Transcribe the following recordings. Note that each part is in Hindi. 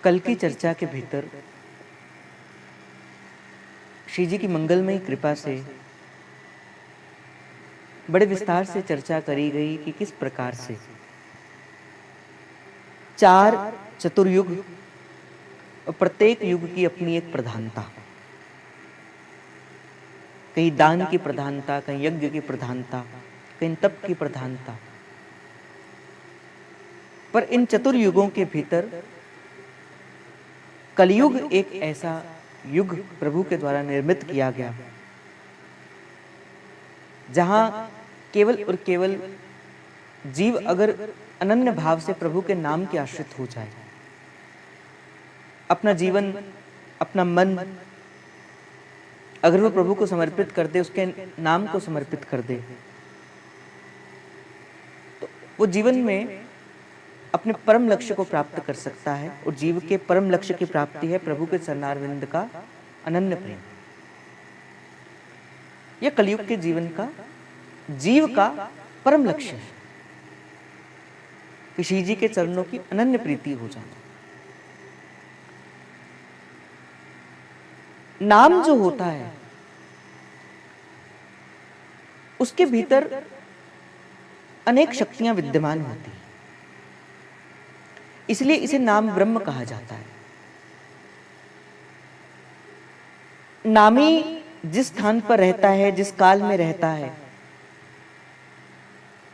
कल की चर्चा के भीतर श्री जी की मंगलमयी कृपा से बड़े विस्तार से चर्चा करी गई कि किस प्रकार से चार चतुर्युग और प्रत्येक युग की अपनी एक प्रधानता, कहीं दान की प्रधानता, कहीं यज्ञ की प्रधानता, कहीं तप की प्रधानता। पर इन चतुर्युगों के भीतर कलयुग एक ऐसा युग प्रभु के द्वारा निर्मित किया गया जहां केवल और केवल जीव अगर अनन्य भाव से प्रभु के नाम के आश्रित हो जाए, अपना जीवन, अपना मन अगर वो प्रभु को समर्पित कर दे, उसके नाम को समर्पित कर दे, तो वो जीवन में अपने परम लक्ष्य को प्राप्त कर सकता है। और जीव के परम लक्ष्य की प्राप्ति है प्रभु के चरणारविंद का अनन्य प्रेम। यह कलयुग के जीवन का, जीव का परम लक्ष्य है कि श्री जी के चरणों की अनन्य प्रीति हो जाना। नाम जो होता है उसके भीतर अनेक शक्तियां विद्यमान होती हैं, इसलिए इसे नाम ब्रह्म कहा जाता है। नामी जिस स्थान पर रहता है, जिस काल में रहता है,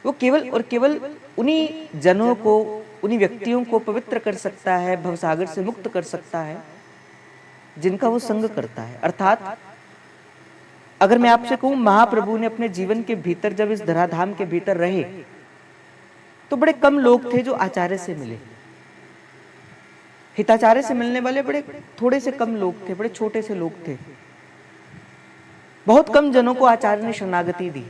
वो केवल और केवल उन्हीं जनों को, उन्हीं व्यक्तियों को पवित्र कर सकता है, भवसागर से मुक्त कर सकता है जिनका वो संग करता है। अर्थात अगर मैं आपसे कहूं महाप्रभु ने अपने जीवन के भीतर जब इस धराधाम के भीतर रहे तो बड़े कम लोग थे जो आचार्य से मिले। हिताचार्य से मिलने वाले बड़े थोड़े से कम लोग थे, बड़े छोटे से लोग थे। बहुत कम जनों को आचार्य ने शरणागति दी।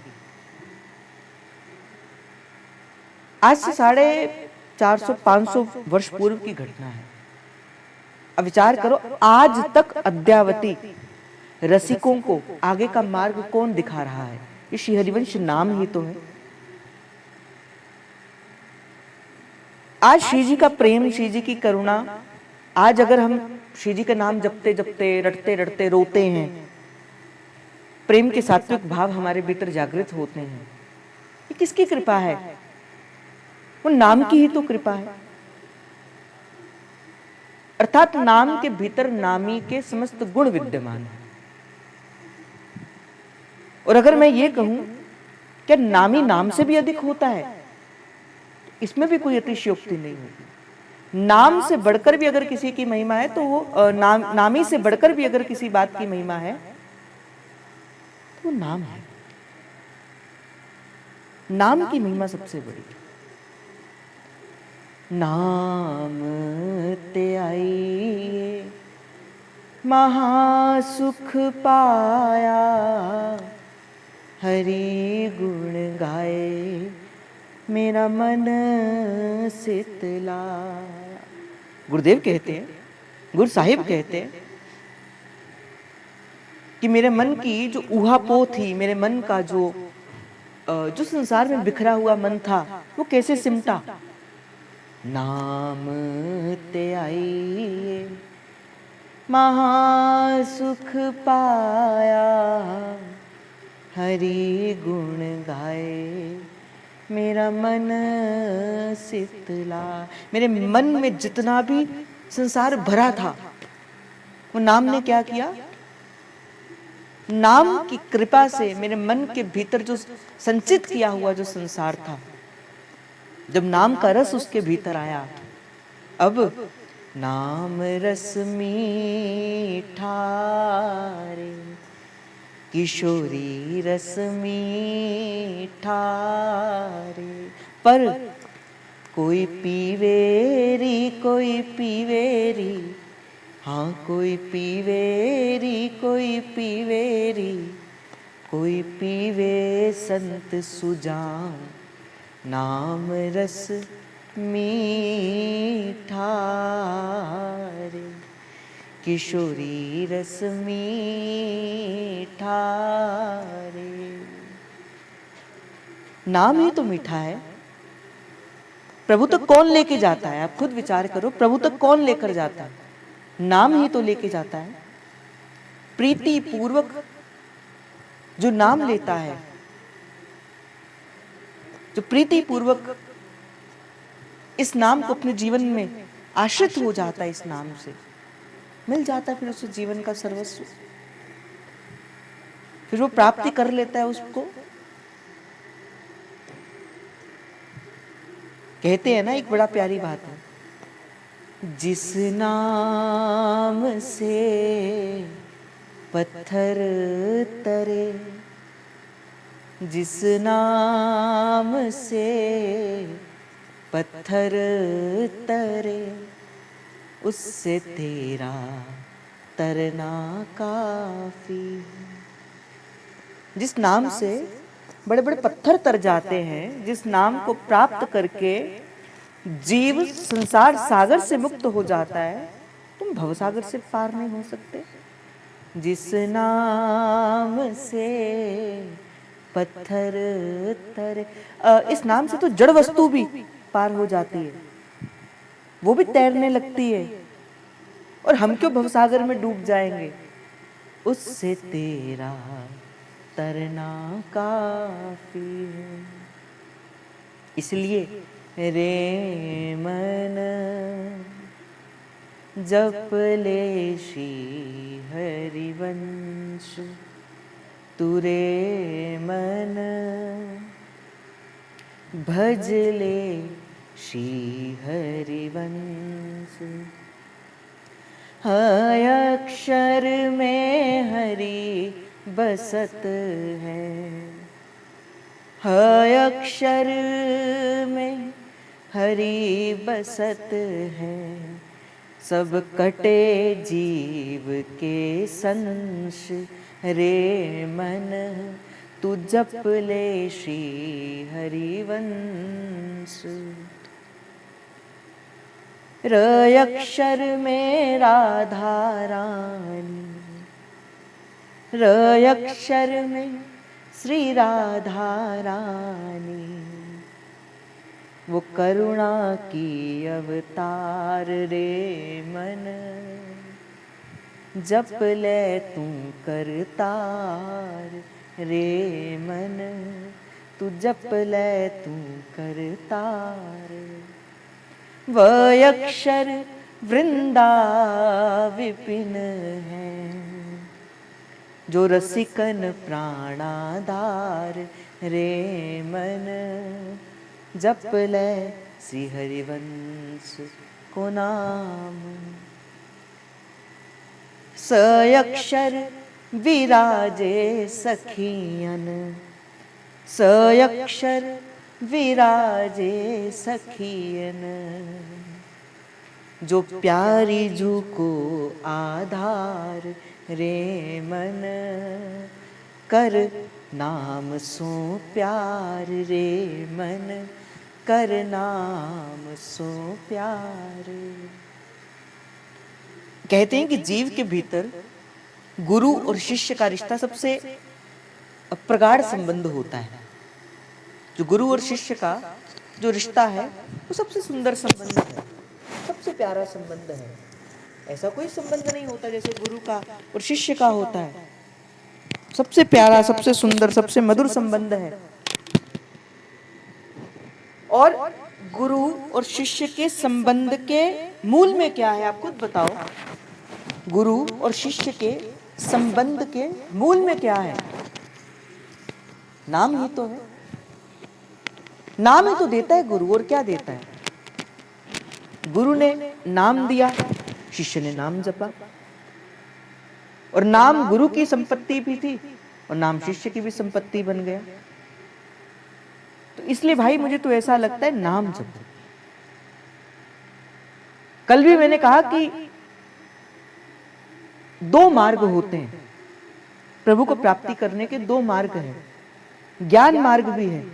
आज से 450-500 वर्ष पूर्व की घटना है। अब विचार करो, आज तक अद्यावधि रसिकों को आगे का मार्ग कौन दिखा रहा है? ये श्री हरिवंश नाम ही तो है। आज श्री जी का प्रेम, श्री जी की करुणा, आज अगर हम श्री जी का नाम जपते जपते, रटते रटते रोते हैं, प्रेम के सात्विक भाव हमारे भीतर जागृत होते हैं, ये किसकी कृपा है? वो नाम की ही तो कृपा है। अर्थात नाम के भीतर नामी के समस्त गुण विद्यमान है। और अगर मैं ये कहूं क्या नामी नाम से भी अधिक होता है, इसमें भी कोई अतिशयोक्ति नहीं होगी। नाम से बढ़कर भी अगर किसी की महिमा है तो वो नामी से बढ़कर भी अगर किसी बात की महिमा है तो वो नाम है। नाम की महिमा सबसे बड़ी। नाम ते आइए महासुख पाया, हरि गुण गाए मेरा मन शीतलाया। गुरुदेव कहते हैं, गुरु साहिब कहते हैं कि मेरे मन की जो ऊहापोह थी, मेरे मन का जो संसार में बिखरा हुआ मन था, वो कैसे सिमटा। नाम ते आइए महासुख पाया, हरि गुण गाए मेरा मन शीतला। मेरे मन में जितना भी संसार भरा था, वो नाम ने क्या किया? नाम की कृपा से मेरे मन के भीतर जो संचित किया हुआ जो संसार था, जब नाम का रस उसके भीतर आया, अब नाम रस मीठा रे, किशोरी रस मीठा रे, पर कोई पीवेरी, कोई पीवेरी, हाँ कोई पीवेरी, कोई पीवेरी, कोई पीवे संत सुजान, नाम रस मीठा रे, किशोरी रस मीठा रे। नाम ही तो मीठा है। प्रभु तक कौन लेके जाता है? आप खुद विचार करो, प्रभु तक कौन लेकर जाता है? नाम ही तो लेके जाता है। प्रीति पूर्वक जो नाम लेता है, जो प्रीति पूर्वक इस नाम को अपने जीवन में आश्रित हो जाता है, इस नाम से मिल जाता है फिर उसे जीवन का सर्वस्व, फिर वो प्राप्ति कर लेता है उसको। कहते हैं ना, एक बड़ा प्यारी बात है, जिस नाम से पत्थर तरे, जिस नाम से पत्थर तरे, उससे तेरा तरना काफी। जिस नाम से बड़े बड़े पत्थर तर जाते हैं, जिस नाम को प्राप्त करके जीव संसार सागर से मुक्त हो जाता है, तुम भवसागर से पार नहीं हो सकते। जिस नाम से पत्थर तरे, इस नाम से तो जड़ वस्तु भी पार हो जाती है, वो भी तैरने लगती है, और हम क्यों भवसागर में डूब जाएंगे। उससे तेरा तरना काफी है। इसलिए रे मन जप ले श्री हरिवंश, तू रे मन भज ले श्री हरिवंश। अक्षर में हरि बसत है, अक्षर में हरि बसत है, सब कटे जीव के संश। रे मन तू जप ले श्री हरिवंश। र अक्षर में राधा रानी, र अक्षर में श्री राधा रानी, वो करुणा की अवतार। रे मन जप ले तू करतार, रे मन तू जप ले तू करतार। वह अक्षर वृंदा विपिन है, जो रसिकन प्राणाधार। रे मन जप ले श्री हरिवंश को नाम। स अक्षर विराजे सखियन, स अक्षर विराजे सखियन, जो प्यारी जू को आधार। रे मन कर नाम सो प्यार, रे मन कर नाम सो प्यार। कहते हैं कि जीव के भीतर गुरु और शिष्य का रिश्ता सबसे प्रगाढ़ संबंध होता है। जो गुरु और शिष्य का जो रिश्ता है वो सबसे सुंदर संबंध है, सबसे प्यारा संबंध है। ऐसा कोई संबंध नहीं होता जैसे गुरु का और शिष्य का होता है। सबसे प्यारा, सबसे सुंदर, सबसे मधुर संबंध है। और गुरु और शिष्य के संबंध के मूल में क्या है, आप खुद बताओ। गुरु और शिष्य के संबंध के मूल में क्या है? नाम ही तो है। नाम ही तो देता है गुरु, और क्या देता है? गुरु ने नाम दिया, शिष्य ने नाम जपा, और नाम गुरु की संपत्ति भी थी और नाम शिष्य की भी संपत्ति बन गया। तो इसलिए भाई मुझे तो ऐसा लगता है नाम जपो। कल भी मैंने कहा कि दो मार्ग होते हैं प्रभु को प्राप्ति करने के। दो मार्ग हैं, ज्ञान मार्ग भी है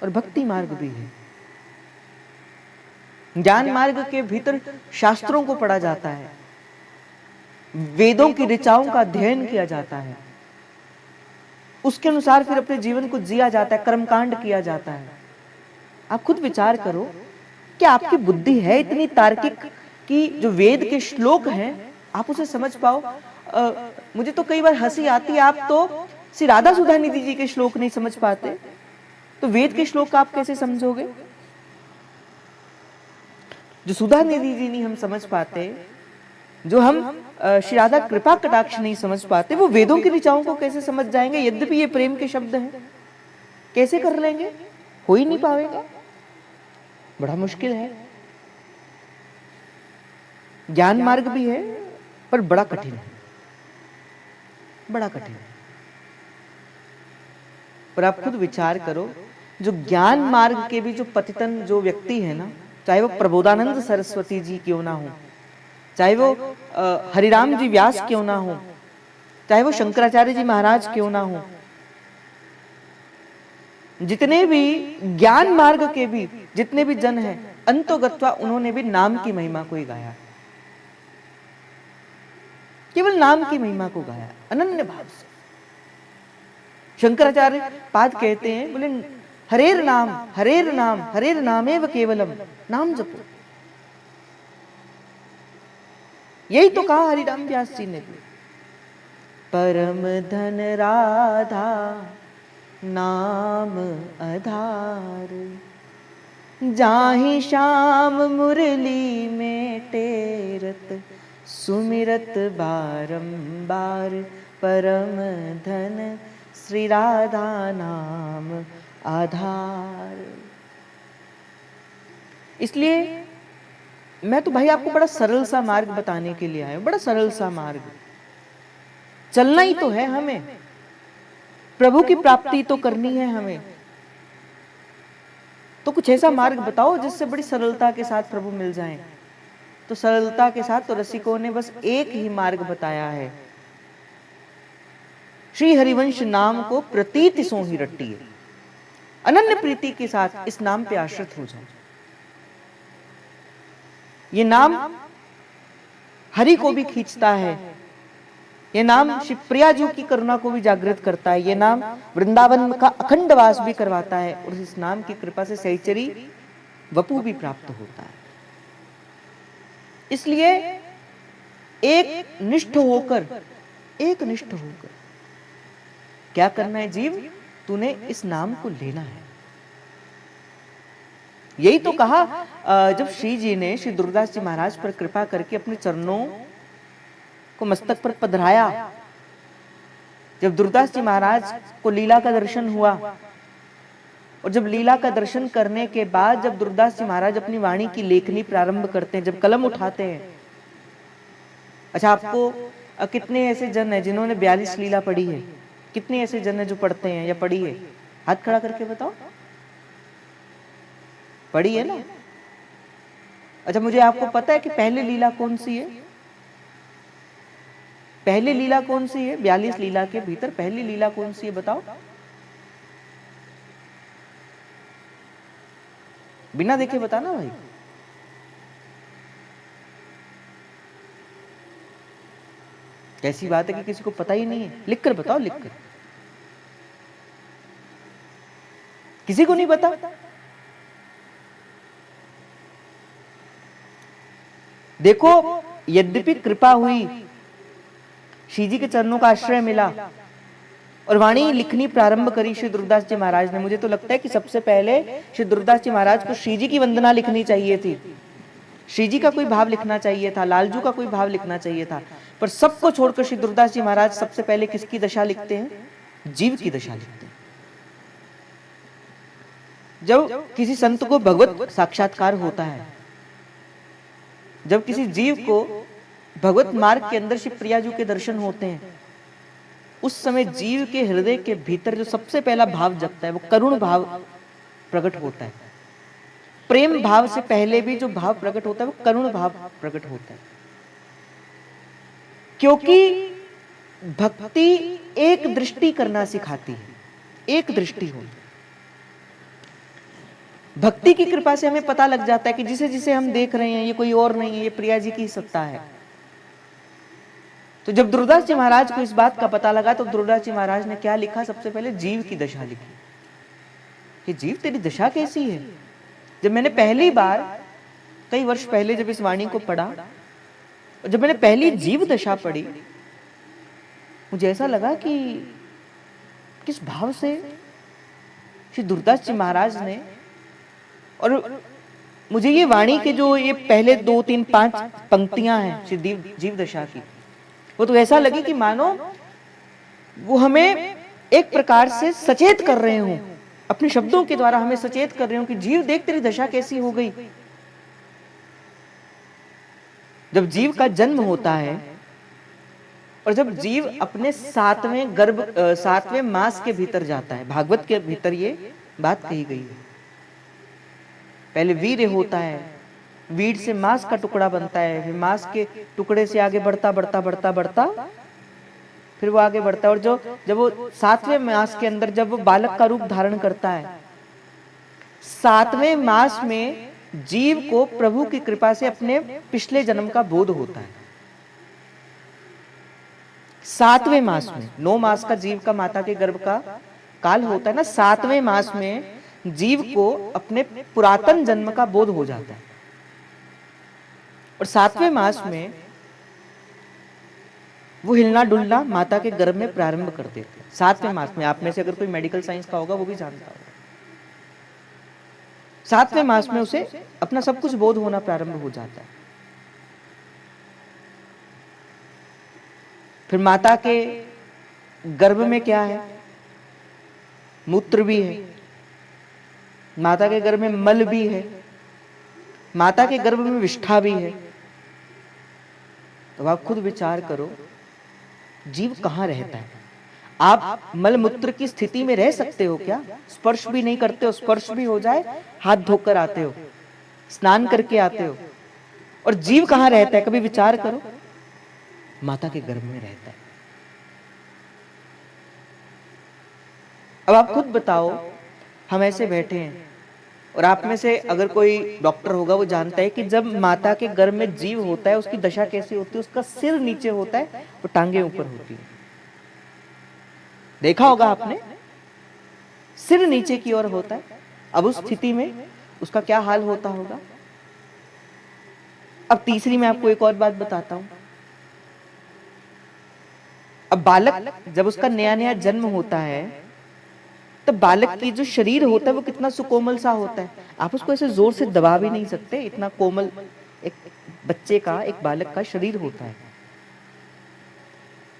और भक्ति मार्ग भी है। ज्ञान मार्ग के भीतर शास्त्रों को पढ़ा जाता है, वेदों की ऋचाओं का अध्ययन किया जाता है, उसके अनुसार फिर अपने जीवन को जिया जाता है, कर्मकांड किया जाता है। आप खुद विचार करो कि आपकी बुद्धि है इतनी तार्किक कि जो वेद के श्लोक हैं आप उसे समझ पाओ। मुझे तो कई बार हंसी आती है, आप तो श्री राधा सुधा निधि जी के श्लोक नहीं समझ पाते, तो वेद के श्लोक आप कैसे समझोगे? जो सुधा निधि जी नहीं हम समझ पाते, जो हम श्री राधा कृपा कटाक्ष नहीं समझ पाते, वो वेदों की ऋचाओं को कैसे समझ जाएंगे? यद्यपि ये प्रेम के शब्द हैं, कैसे कर लेंगे? हो ही नहीं पाएगा, बड़ा मुश्किल है। ज्ञान मार्ग भी है पर बड़ा कठिन है, बड़ा कठिन है। पर आप खुद विचार करो, जो ज्ञान मार्ग के भी जो पतितन जो व्यक्ति है ना, चाहे वो प्रबोधानंद सरस्वती जी क्यों ना हो, चाहे वो हरिराम जी व्यास क्यों ना हो, चाहे वो शंकराचार्य जी महाराज क्यों ना हो, जितने भी ज्ञान मार्ग के भी जितने भी जन हैं, अंतोगत्वा उन्होंने भी नाम की महिमा को ही गाया, केवल नाम की महिमा को गाया अनन्य भाव से। शंकराचार्य पाद कहते हैं, बोले हरेर नाम हरेर नाम हरेर नामेव केवलम, नाम जपो। यही तो कहा हरिराम व्यास जी ने भी, परम धन राधा नाम आधार, जाहि श्याम मुरली में टेरत, सुमिरत बारंबार, परम धन श्री राधा नाम आधार। इसलिए मैं तो भाई आपको बड़ा सरल सा मार्ग बताने के लिए आया हूं, बड़ा सरल सा मार्ग। चलना ही तो है हमें, प्रभु की प्राप्ति तो करनी है हमें, तो कुछ ऐसा मार्ग बताओ जिससे बड़ी सरलता के साथ प्रभु मिल जाएं। तो सरलता के साथ तो रसिकों ने बस एक ही मार्ग बताया है, श्री हरिवंश नाम को प्रतीति सो ही रट्टी, अनन्य प्रीति के साथ इस नाम पे आश्रित हो जाओ। ये नाम हरि को भी खींचता है, ये नाम शिवप्रिया जी की करुणा को भी जागृत करता है, ये नाम वृंदावन का अखंड वास भी करवाता है, और इस नाम की कृपा से सहचरी वपु भी प्राप्त होता है। इसलिए एक निष्ठ होकर क्या करना है जीव, तूने इस नाम को लेना है। यही तो कहा जब श्री जी ने श्री दुर्दास जी महाराज पर कृपा करके अपने चरणों को मस्तक पर पधराया, जब दुर्दास जी महाराज को लीला का दर्शन हुआ, और जब लीला का दर्शन करने के बाद जब दुर्दास जी महाराज अपनी वाणी की लेखनी प्रारंभ करते हैं, जब कलम उठाते हैं। अच्छा, आपको कितने ऐसे जन हैं जिन्होंने 42 लीला पढ़ी है? कितने ऐसे जन हैं जो पढ़ते हैं या पढ़ी है? हाथ खड़ा करके बताओ, पढ़ी है ना? अच्छा, मुझे आपको पता है कि पहली लीला कौन सी है? पहली लीला कौन सी है? 42 लीला के भीतर पहली लीला कौन सी है बताओ? बिना देखे बताना भाई। कैसी बात है कि किसी को पता ही नहीं है? लिख कर बताओ, लिख कर। किसी को नहीं पता? देखो, यद्यपि कृपा हुई, श्री जी के चरणों का आश्रय मिला और वाणी लिखनी प्रारंभ करी श्री दुर्दास जी महाराज ने, मुझे तो लगता है कि सबसे पहले श्री दुर्दास जी महाराज को श्री जी की वंदना लिखनी चाहिए थी, श्री जी का कोई भाव लिखना चाहिए था, लालजू का कोई भाव लिखना चाहिए था। पर सबको छोड़कर श्री दुर्दास जी महाराज सबसे पहले किसकी दशा लिखते हैं? जीव की दशा लिखते हैं। जब किसी संत को भगवत साक्षात्कार होता है, जब किसी जीव को भगवत मार्ग के अंदर श्री प्रिया जी के दर्शन होते हैं, उस समय जीव के हृदय के भीतर जो सबसे पहला भाव जगता है वो करुण भाव प्रकट होता है। प्रेम भाव से पहले भी जो भाव प्रकट होता है वो करुण भाव प्रकट होता है, क्योंकि भक्ति एक दृष्टि करना सिखाती है, एक दृष्टि हो। भक्ति की कृपा से हमें पता लग जाता है कि जिसे जिसे हम देख रहे हैं ये कोई और नहीं है, ये प्रिया जी की सत्ता है। तो जब दुर्दास जी महाराज को इस बात का पता लगा तो दुर्दास जी महाराज ने क्या लिखा? सबसे पहले जीव की दशा लिखी कि जीव तेरी दशा कैसी है, जब मैंने पहली बार कई वर्ष पहले जब इस वाणी को पढ़ा, जब मैंने पहली जीव दशा पढ़ी, मुझे ऐसा लगा कि किस भाव से श्री दुर्दास जी महाराज ने, और मुझे ये वाणी के जो ये पहले 2, 3, 5 पंक्तियां हैं श्री जीव दशा की, वो तो ऐसा लगे कि मानो वो हमें एक प्रकार से सचेत कर रहे हो, अपने शब्दों के द्वारा हमें सचेत कर रहे हो कि जीव देख तेरी दशा कैसी हो गई। जब जीव का जन्म होता है और जब जीव अपने 7वें मास के भीतर जाता है, भागवत के भीतर ये बात कही गई है। पहले वीर्य होता है, वीर से मांस का टुकड़ा बनता है, फिर मांस के टुकड़े से आगे बढ़ता बढ़ता बढ़ता बढ़ता फिर वो आगे बढ़ता है, और जब वो 7वें मास के अंदर जब वो बालक का रूप धारण करता है, 7वें मास में जीव को प्रभु की कृपा से अपने पिछले जन्म का बोध होता है। 7वें मास में, 9 मास का जीव का माता के गर्भ का काल होता है ना, 7वें मास में जीव को अपने पुरातन जन्म का बोध हो जाता है। और 7वें मास में वो हिलना डुलना माता के गर्भ में प्रारंभ कर देते हैं। 7वें मास में, आप में से अगर कोई मेडिकल साइंस का होगा वो भी जानता होगा, 7वें मास में उसे अपना सब कुछ बोध होना प्रारंभ हो जाता है। फिर माता के गर्भ में क्या है? मूत्र भी है, माता के गर्भ में मल भी है, माता के गर्भ में विष्ठा भी है। तो आप खुद विचार करो, जीव कहां रहता है? आप मल मूत्र की स्थिति में रह सकते हो क्या? स्पर्श भी नहीं करते हो, स्पर्श भी हो जाए हाथ धोकर आते हो, स्नान करके आते हो, और जीव कहां रहता है? कभी विचार करो, माता के गर्भ में रहता है। अब आप खुद बताओ, हम ऐसे बैठे हैं और आप में से अगर कोई डॉक्टर होगा वो जानता है कि जब माता के गर्भ में जीव होता है उसकी दशा कैसी होती है? उसका सिर नीचे होता है और टांगे ऊपर होती है। देखा होगा आपने, सिर नीचे की ओर होता है। अब उस स्थिति में उसका क्या हाल होता होगा? अब तीसरी मैं आपको एक और बात बताता हूं। अब बालक जब उसका नया नया जन्म होता है, तब बालक की जो शरीर होता है वो कितना सुकोमल सा होता है। आप उसको ऐसे जोर से दबा भी नहीं सकते, इतना कोमल एक बच्चे का, एक बालक का शरीर होता है।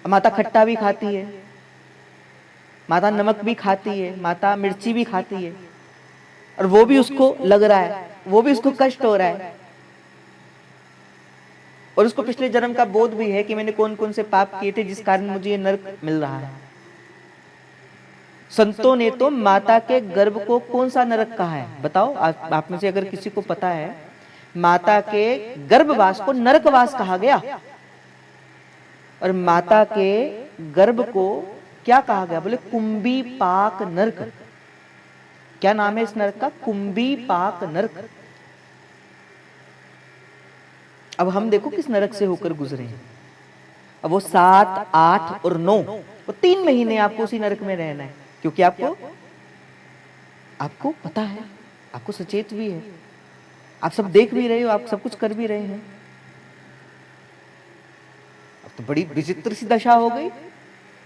माता खट्टा भी खाती है, माता नमक भी खाती है, माता मिर्ची भी खाती है, और वो भी उसको लग रहा है, वो भी उसको कष्ट हो रहा है, और उसको पिछले जन्म का बोध भी है कि मैंने कौन कौन से पाप किए थे जिस कारण मुझे ये नरक मिल रहा है। संतों ने तो माता के गर्भ को कौन सा नरक कहा है? बताओ, आप में से अगर किसी को पता है, माता के गर्भवास को नरकवास कहा गया, और माता के गर्भ को क्या कहा गया? बोले कुंभी पाक नरक। क्या नाम है इस नरक का? कुंभी पाक नरक। अब हम देखो किस नरक से होकर गुजरे हैं। अब वो 7, 8 और 9, वो 3 महीने आपको उसी नरक में रहना है, क्योंकि आपको पता है, आपको सचेत भी है, आप सब देख भी रहे हो, आप सब कुछ कर भी रहे हैं। अब तो बड़ी विचित्र सी दशा हो गई।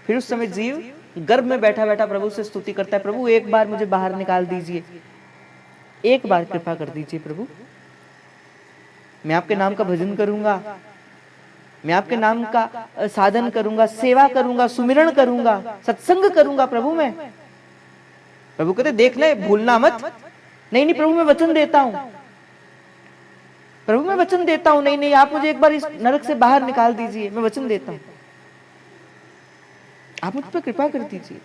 फिर उस समय जीव गर्भ में बैठा बैठा प्रभु से स्तुति करता है, प्रभु एक बार मुझे बाहर निकाल दीजिए, एक बार कृपा कर दीजिए प्रभु, मैं आपके नाम का भजन करूंगा, मैं आपके नाम का साधन करूंगा, सेवा करूंगा, सुमिरण करूंगा, सत्संग करूंगा प्रभु मैं। प्रभु कहते देख ले, भूलना मत। नहीं नहीं प्रभु मैं वचन देता हूं, प्रभु मैं वचन देता हूं, नहीं नहीं आप मुझे एक बार इस नरक से बाहर निकाल दीजिए, मैं वचन देता हूं, आप मुझ पर कृपा कर दीजिए।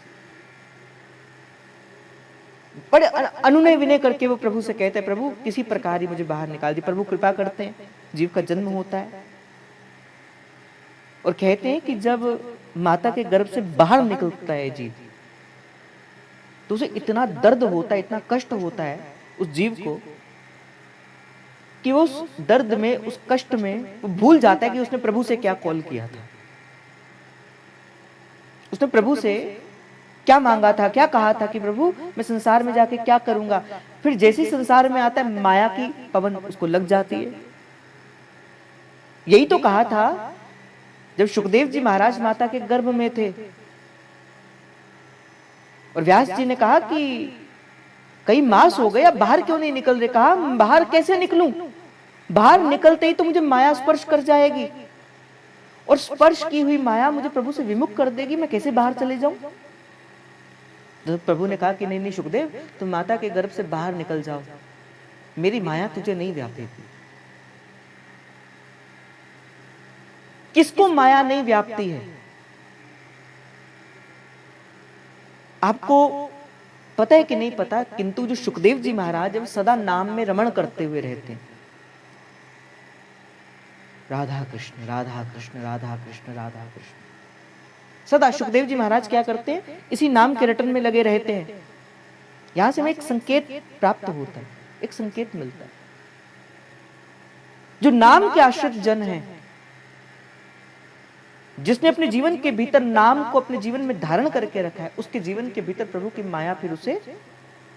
बड़े अनुनय विनय करके वो प्रभु से कहते हैं, प्रभु किसी प्रकार ही मुझे बाहर निकाल दी। प्रभु कृपा करते हैं, जीव का जन्म होता है, और कहते हैं कि जब माता के गर्भ से बाहर निकलता है जीव, तो उसे इतना दर्द होता है, इतना कष्ट होता है उस जीव को, कि वो उस दर्द में, उस कष्ट में वो भूल जाता है कि उसने प्रभु से क्या कॉल किया था, उसने प्रभु से क्या मांगा था, क्या कहा था कि प्रभु मैं संसार में जाके क्या करूंगा। फिर जैसे ही संसार में आता है माया की पवन उसको लग जाती है। यही तो कहा था जब सुखदेव जी महाराज माता के गर्भ में थे और व्यास जी ने कहा कि कई मास हो गए, अब बाहर क्यों नहीं निकल रहे। कहा बाहर कैसे निकलूं, बाहर निकलते ही तो मुझे माया स्पर्श कर जाएगी और स्पर्श की हुई माया मुझे प्रभु से विमुख कर देगी, मैं कैसे बाहर चले जाऊं। तो प्रभु ने कहा कि नहीं नहीं सुखदेव, तुम माता के गर्भ से बाहर निकल जाओ, मेरी माया तुझे नहीं व्यापेगी। किसको माया नहीं व्यापती है? आपको पता है कि नहीं पता, किंतु जो सुखदेव जी महाराज अब सदा नाम में रमण करते हुए रहते हैं, राधा कृष्ण राधा कृष्ण राधा कृष्ण राधा कृष्ण। सदा सुखदेव जी महाराज क्या करते हैं, इसी नाम के रटन में लगे रहते हैं। यहां से हमें एक संकेत प्राप्त होता है, एक संकेत मिलता है। जो नाम के आश्रित जन है, जिसने अपने जीवन के भीतर नाम को अपने जीवन में धारण करके रखा है, उसके जीवन के भीतर प्रभु की माया फिर उसे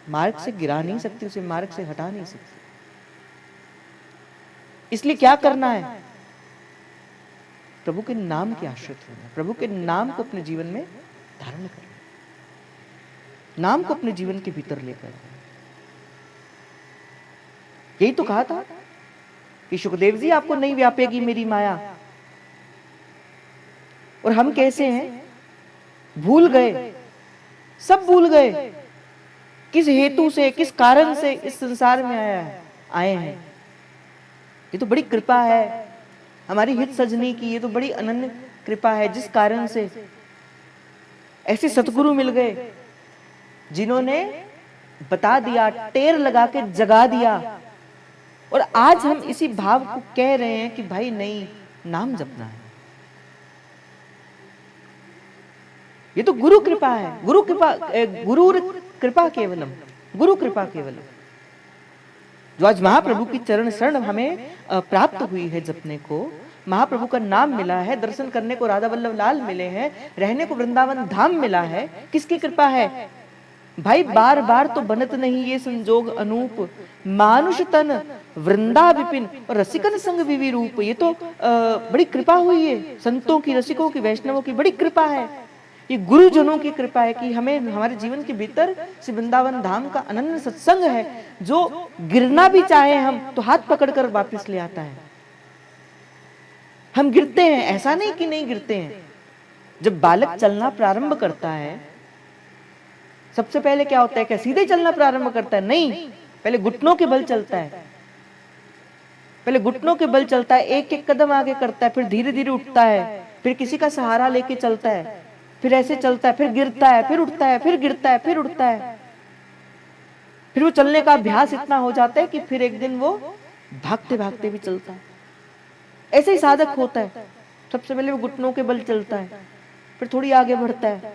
मार्ग से गिरा नहीं सकती, उसे मार्ग से हटा नहीं सकती। इसलिए क्या करना है, प्रभु के नाम के आश्रित होना, प्रभु के नाम को अपने जीवन में धारण करना, नाम को अपने जीवन के भीतर लेकर। यही तो कहा था कि सुखदेव जी आपको नहीं व्यापेगी मेरी माया। और हम कैसे हैं, भूल गए, सब भूल गए किस हेतु से, किस कारण से इस संसार में आए हैं। ये तो बड़ी कृपा है हमारी हित सजनी की, ये तो बड़ी अनन्य कृपा है जिस कारण से ऐसे सतगुरु मिल गए जिन्होंने बता दिया, टेर लगा के जगा दिया। और आज हम इसी भाव को कह रहे हैं कि भाई नहीं, नाम जपना है। ये तो गुरु कृपा है, गुरु कृपा केवलम, गुरु कृपा केवलम, जो आज महाप्रभु की चरण शरण हमें प्राप्त हुई है जपने को। महाप्रभु का नाम मिला है, दर्शन करने को राधा वल्लभ लाल मिले हैं, रहने को वृंदावन धाम मिला है। किसकी कृपा है भाई? बार बार तो बनत नहीं ये संजोग अनूप, मानुष तन वृंदा विपिन और रसिकन संग विवि रूप। ये तो बड़ी कृपा हुई है, संतों की, रसिकों की, वैष्णवों की बड़ी कृपा है। ये गुरुजनों की कृपा है कि हमें हमारे जीवन के भीतर श्री वृंदावन धाम का अनन्य सत्संग है, जो गिरना भी चाहे हम तो हाथ पकड़कर वापस ले आता है। हम गिरते हैं, ऐसा नहीं कि नहीं गिरते हैं। जब बालक चलना प्रारंभ करता है, सबसे पहले क्या होता है, क्या सीधे चलना प्रारंभ करता है? नहीं, पहले घुटनों के बल चलता है, पहले घुटनों के बल चलता है, एक एक कदम आगे करता है, फिर धीरे धीरे उठता है, फिर किसी का सहारा लेके चलता है, फिर ऐसे चलता है, फिर गिरता है, फिर उठता है, फिर गिरता है, फिर उठता है। फिर वो चलने का अभ्यास इतना हो जाता है कि फिर एक दिन वो भागते भागते भी चलता है। ऐसे ही साधक होता है, सबसे पहले वो घुटनों के बल चलता है, फिर थोड़ी आगे बढ़ता है,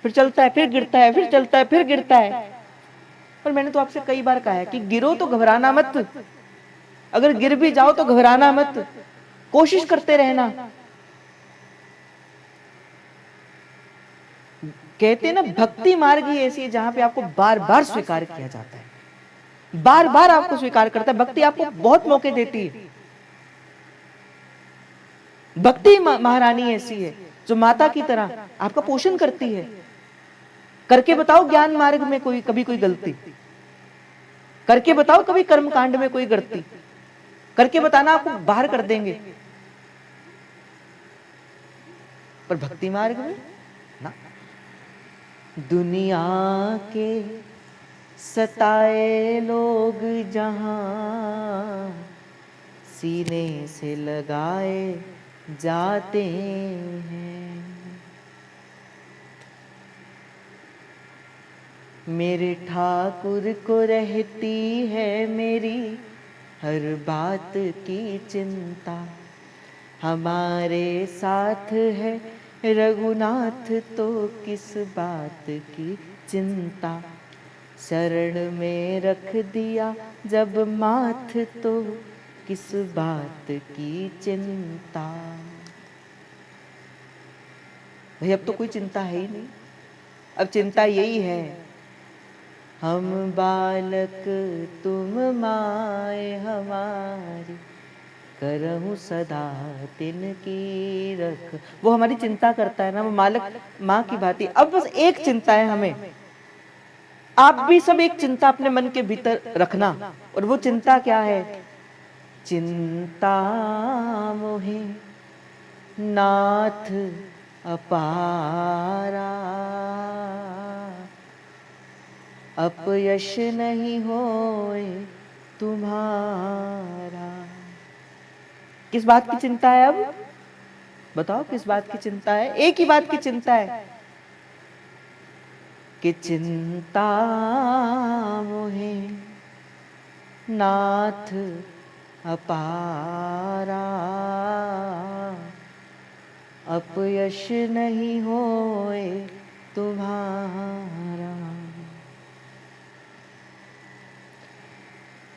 फिर चलता है, फिर गिरता है, फिर चलता है, फिर गिरता है। पर मैंने तो आपसे कई बार कहा है कि गिरो तो घबराना मत, अगर गिर भी जाओ तो घबराना मत, कोशिश करते रहना। कहते हैं ना, भक्ति मार्ग ही ऐसी है जहां पे आपको बार बार स्वीकार किया जाता है, बार बार आपको स्वीकार करता है। भक्ति आपको बहुत मौके देती है। भक्ति महारानी ऐसी है जो माता की तरह आपका पोषण करती है। करके बताओ ज्ञान मार्ग में कोई कभी कोई गलती, करके बताओ कभी कर्म कांड में कोई गलती, करके बताना, आपको बाहर कर देंगे। पर भक्ति मार्ग में ना, दुनिया के सताए लोग जहां सीने से लगाए जाते हैं, मेरे ठाकुर को रहती है मेरी हर बात की चिंता, हमारे साथ है रघुनाथ तो किस बात की चिंता, शरण में रख दिया जब माथ तो किस बात की चिंता। भाई अब तो कोई चिंता है ही नहीं, अब चिंता यही है, हम बालक तुम माए हमारी, करहूं सदा तिनकी रख। वो हमारी चिंता करता है ना, वो मालक माँ की भांति। अब बस एक चिंता है हमें, आप भी सब एक चिंता अपने मन के भीतर रखना, और वो चिंता क्या है? चिंता मोहे नाथ अपारा, अपयश नहीं होए तुम्हारा। किस बात की चिंता है? अब बताओ किस बात की चिंता है? एक ही बात की चिंता है कि चिंता मोहे नाथ अपारा, अपयश नहीं होए तुम्हारा।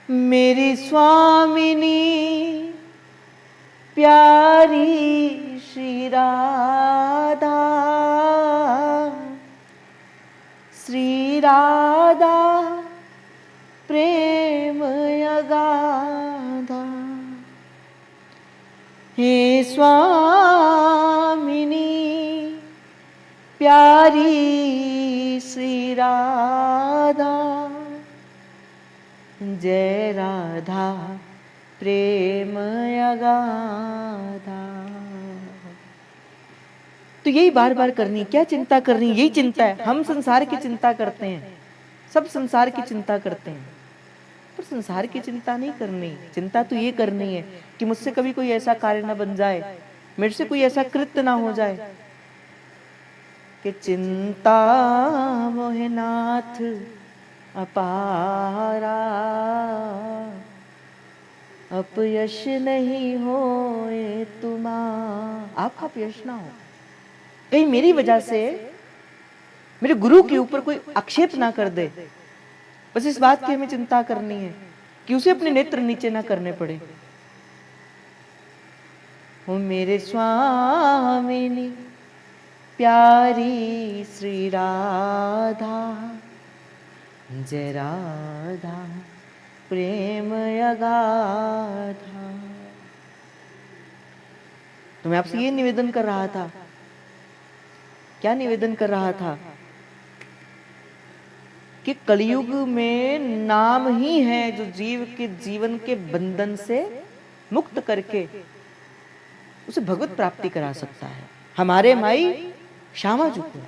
मेरी स्वामिनी प्यारी श्री राधा, श्री राधा प्रेम अगाधा। हे स्वामिनी प्यारी श्री राधा, जय राधा प्रेम अगाधा। तो यही बार बार करनी, क्या चिंता करनी? यही चिंता है। हम संसार की चिंता करते हैं, सब संसार की चिंता करते हैं, पर संसार की चिंता नहीं करनी। चिंता तो ये करनी है कि मुझसे कभी कोई ऐसा कार्य ना बन जाए, मेरे से कोई ऐसा कृत्य ना हो जाए कि चिंता मोहे नाथ अपारा, अपयश नहीं होए तुम्हारा। आपका अपयश ना हो, कहीं मेरी वजह से मेरे गुरु के ऊपर कोई आक्षेप ना कर दे। बस इस बात की हमें चिंता करनी है कि उसे अपने नेत्र नीचे ना करने पड़े। हो मेरे स्वामिनी प्यारी श्री राधा, जय राधा प्रेम अगाधा। तो मैं आपसे ये निवेदन कर रहा था, क्या निवेदन कर रहा था? कि कलयुग में नाम ही है जो जीव के जीवन के बंधन से मुक्त करके उसे भगवत प्राप्ति करा सकता है। हमारे माई श्यामा जुकुरा,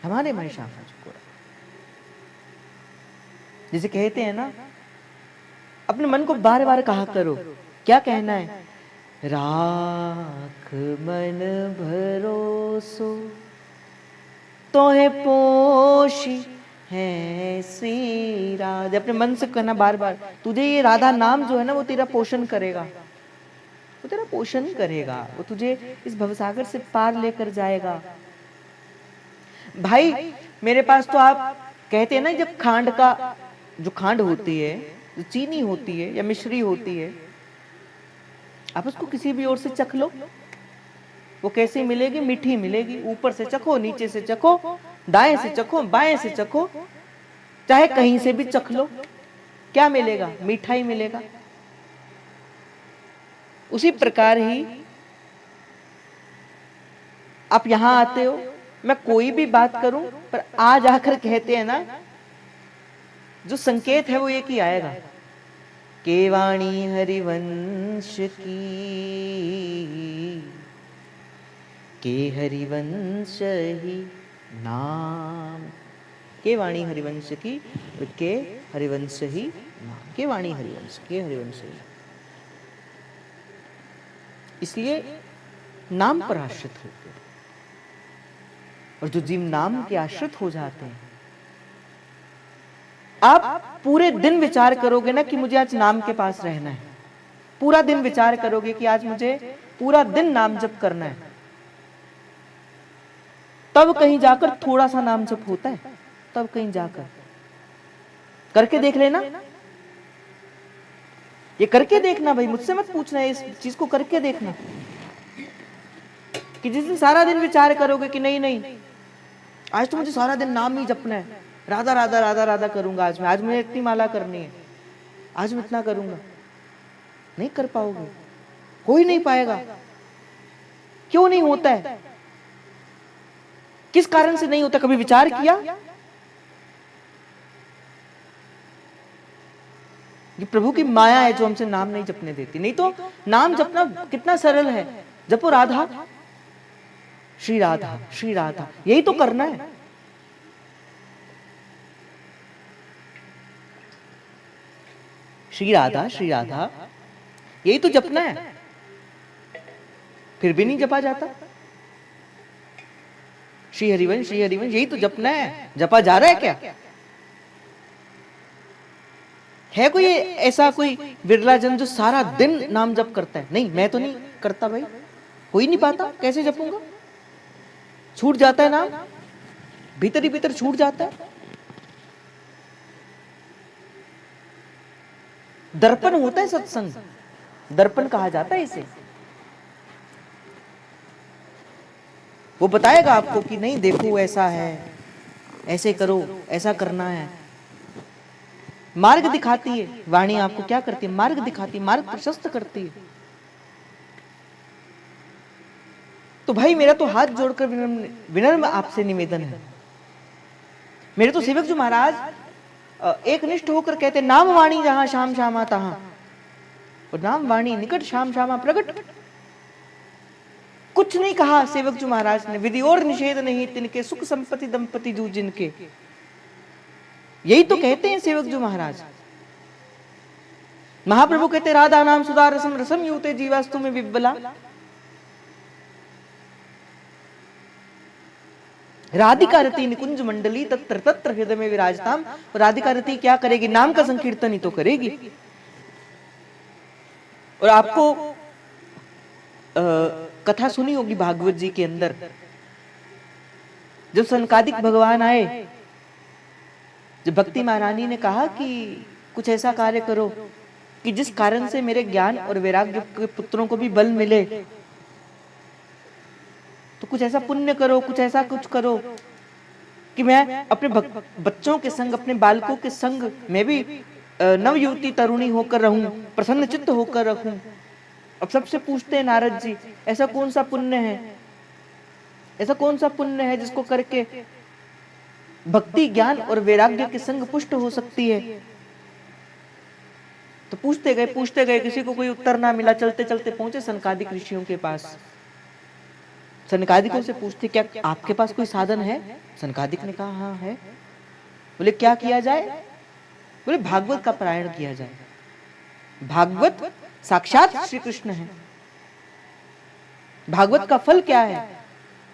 हमारे माई श्यामा जुकुरा। जिसे कहते हैं ना, अपने मन को बार बार कहा करो। क्या कहना है? राख मन भरोसो तोहे पोषी है श्री राधा। अपने मन से कहना बार बार, तुझे ये राधा नाम जो है ना, वो तेरा पोषण करेगा, वो तेरा पोषण करेगा, वो तुझे इस भवसागर से पार लेकर जाएगा। भाई मेरे पास तो आप कहते हैं ना, जब खांड का जो खांड होती है, जो चीनी होती है या मिश्री होती है, आप उसको किसी भी ओर से चख लो, वो कैसी मिलेगी? मीठी मिलेगी। ऊपर से चखो, नीचे से चखो, दाएं से चखो, बाएं से चखो, चाहे कहीं से भी चख लो, क्या मिलेगा? मीठा ही मिलेगा। उसी प्रकार ही आप यहां आते हो, मैं कोई भी बात करूं, पर आज आकर कहते हैं ना, जो संकेत है वो एक ही आएगा, केवाणी हरिवंश की, के हरिवंश ही नाम। के वाणी हरिवंश की, के हरिवंश ही नाम। के वाणी हरिवंश, के हरिवंश ही। इसलिए नाम पर आश्रित होते हैं, और जो जीव नाम के आश्रित हो जाते हैं, आप पूरे दिन विचार करोगे ना कि मुझे आज नाम के पास रहना है, पूरा दिन विचार करोगे कि आज मुझे पूरा दिन नाम जप करना है, तब कहीं जाकर थोड़ा सा नाम जप होता है, तब कहीं जाकर। करके देख लेना, ये करके देखना भाई, मुझसे मत पूछना, इस चीज को करके देखना। कि जिस दिन सारा दिन विचार करोगे कि नहीं नहीं, आज तो मुझे सारा दिन नाम ही जपना है, राधा राधा राधा राधा करूंगा आज मैं, आज मुझे इतनी माला करनी है, आज मैं इतना करूंगा, नहीं कर पाओगे, कोई नहीं पाएगा। क्यों नहीं होता है? किस कारण से नहीं होता? कभी विचार किया? ये प्रभु की माया है जो हमसे नाम नहीं जपने देती। नहीं तो नाम जपना कितना सरल है, जपो राधा श्री राधा श्री राधा, यही तो करना है। श्री राधा यही तो जपना है, फिर भी नहीं जपा जाता। श्री हरिवंश यही तो जपना है, जपा जा रहा है क्या? है कोई ऐसा कोई विरला जन जो सारा दिन नाम जप करता है? नहीं, मैं तो नहीं करता भाई, हो ही नहीं पाता, कैसे जपूंगा? छूट जाता है नाम, भीतर ही भीतर छूट जाता है। दर्पण होता है सत्संग, दर्पण कहा जाता है इसे। वो बताएगा आपको कि नहीं देखो ऐसा है, ऐसे करो, ऐसा करना है। मार्ग दिखाती है वाणी, आपको क्या करती है? मार्ग दिखाती है, मार्ग प्रशस्त करती है। तो भाई मेरा तो हाथ जोड़कर विनम्र आपसे निवेदन है, मेरे तो सेवक जो महाराज एक निष्ठ होकर कहते नाम वाणी जहां श्याम श्यामा तहां, और नाम वाणी निकट श्याम श्यामा प्रकट। कुछ नहीं कहा सेवक जो महाराज ने, विधि और निषेध नहीं तिनके, सुख संपत्ति दंपति जू जिनके। यही तो कहते हैं सेवक जो महाराज। महाप्रभु कहते राधा नाम सुधा रसम रसम यूते जीवास्तु में विब्बला। राधिका रति निकुंज मंडली तत्र तत्र हृदय में विराजताम। राधिका रति क्या करेगी? नाम का संकीर्तन ही तो करेगी। और आपको कथा सुनी होगी भागवत जी के अंदर, जब सनकादिक भगवान आए, जब भक्ति महारानी ने कहा कि कुछ ऐसा कार्य करो कि जिस कारण से मेरे ज्ञान और वैराग्य के पुत्रों को भी बल मिले, तो कुछ ऐसा पुण्य करो, कुछ ऐसा कुछ करो कि मैं अपने बच्चों के संग, अपने बालकों के संग मैं भी नवयुवती तरुणी होकर रहूं, प्रसन्न चित्त होकर रहूं। अब सबसे पूछते हैं नारद जी, ऐसा कौन सा पुण्य है, ऐसा कौन सा पुण्य है जिसको करके भक्ति ज्ञान और वैराग्य के संग पुष्ट हो सकती है? तो पूछते गए, किसी को कोई उत्तर ना मिला। चलते चलते पहुंचे सनकादिक ऋषियों के पास। सनकादिकों से पूछते, क्या आपके पास कोई साधन है? सनकादिक ने कहा हाँ है। बोले क्या किया जाए? बोले भागवत का पारायण किया जाए। भागवत साक्षात श्री कृष्ण है। भागवत का फल क्या है?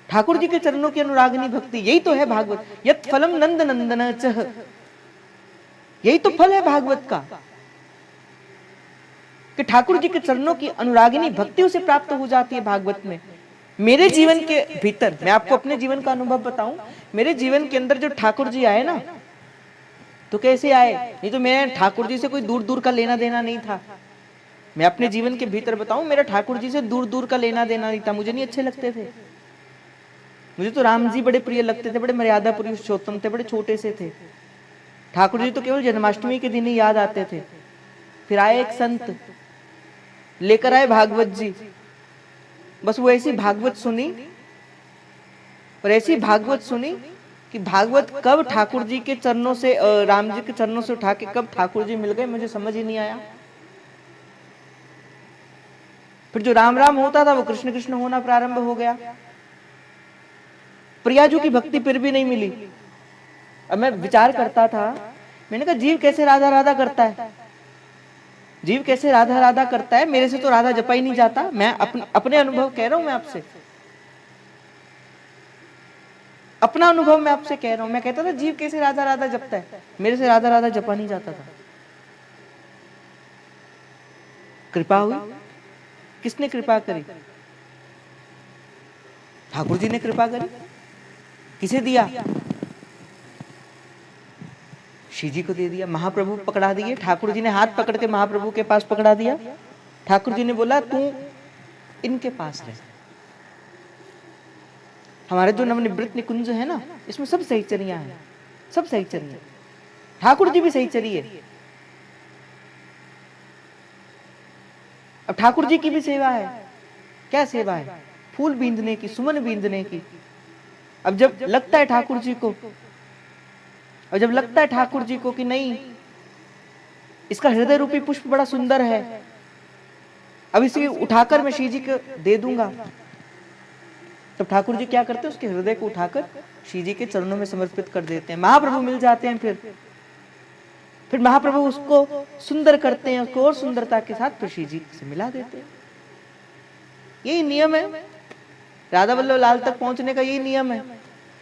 ठाकुर जी के चरणों की अनुरागिनी भक्ति, यही तो है भागवत। यत् फलम नंद नंदन चह, यही तो फल है भागवत का, कि ठाकुर जी के चरणों की अनुरागिनी भक्ति उसे प्राप्त हो जाती है भागवत में। मेरे जीवन के भीतर, मैं आपको अपने जीवन का अनुभव बताऊं, मेरे जीवन के अंदर जो ठाकुर जी आए ना, तो कैसे आए? नहीं तो मैं ठाकुर जी से कोई दूर दूर का लेना देना नहीं था। मैं अपने जीवन के भीतर बताऊं, मेरा ठाकुर जी से दूर दूर का लेना देना नहीं था। मुझे नहीं अच्छे लगते थे, मुझे तो राम जी बड़े प्रिय लगते थे, बड़े मर्यादा पुरुषोत्तम थे, बड़े छोटे से थे। ठाकुर जी तो केवल जन्माष्टमी के दिन ही याद आते थे। फिर आए एक संत, लेकर आए भागवत जी, बस वो ऐसी भागवत सुनी, और ऐसी भागवत सुनी कि भागवत कब ठाकुर जी के चरणों से, राम जी के चरणों से उठा के कब ठाकुर जी मिल गए, मुझे समझ ही नहीं आया। फिर जो राम राम होता था वो कृष्ण कृष्ण होना प्रारंभ हो गया। प्रियाजू की भक्ति फिर भी नहीं मिली। अब मैं विचार करता था, मैंने कहा जीव कैसे राधा राधा करता है, जीव कैसे राधा राधा करता है, मेरे से तो राधा जपा ही नहीं जाता। मैं अपने अनुभव कह रहा हूं, मैं आपसे अपना अनुभव मैं आपसे कह रहा हूं। मैं कहता था जीव कैसे राधा राधा जपता है, मेरे से राधा राधा जपा नहीं जाता था। कृपा हुई, किसने कृपा करी? ठाकुर जी ने कृपा करी। किसे दिया? श्री जी को दे दिया। महाप्रभु पकड़ा दिए, ठाकुर जी ने हाथ पकड़ के महाप्रभु के पास पकड़ा दिया। ठाकुर जी ने बोला तू इनके पास रह, हमारे जो नवनिवृत्त निकुंज है ना, इसमें सब सहीचरियां हैं, सब सहीचरियां। ठाकुर जी भी सहीचरी है। अब ठाकुर जी की भी सेवा है। क्या सेवा है? फूल बींदने की, सुमन बींदने की। अब जब लगता है ठाकुर जी को, और जब लगता है ठाकुर जी को कि नहीं, इसका हृदय रूपी पुष्प बड़ा सुंदर है, अब इसे उठाकर मैं श्री जी को दे दूंगा, तब ठाकुर जी क्या करते हैं? उसके हृदय को उठाकर श्री जी के चरणों में समर्पित कर देते हैं। महाप्रभु मिल जाते हैं। फिर महाप्रभु उसको सुंदर करते हैं, उसको और सुंदरता के साथ फिर श्री जी से मिला देते हैं। यही नियम है राधा वल्लभ लाल तक पहुंचने का, यही नियम है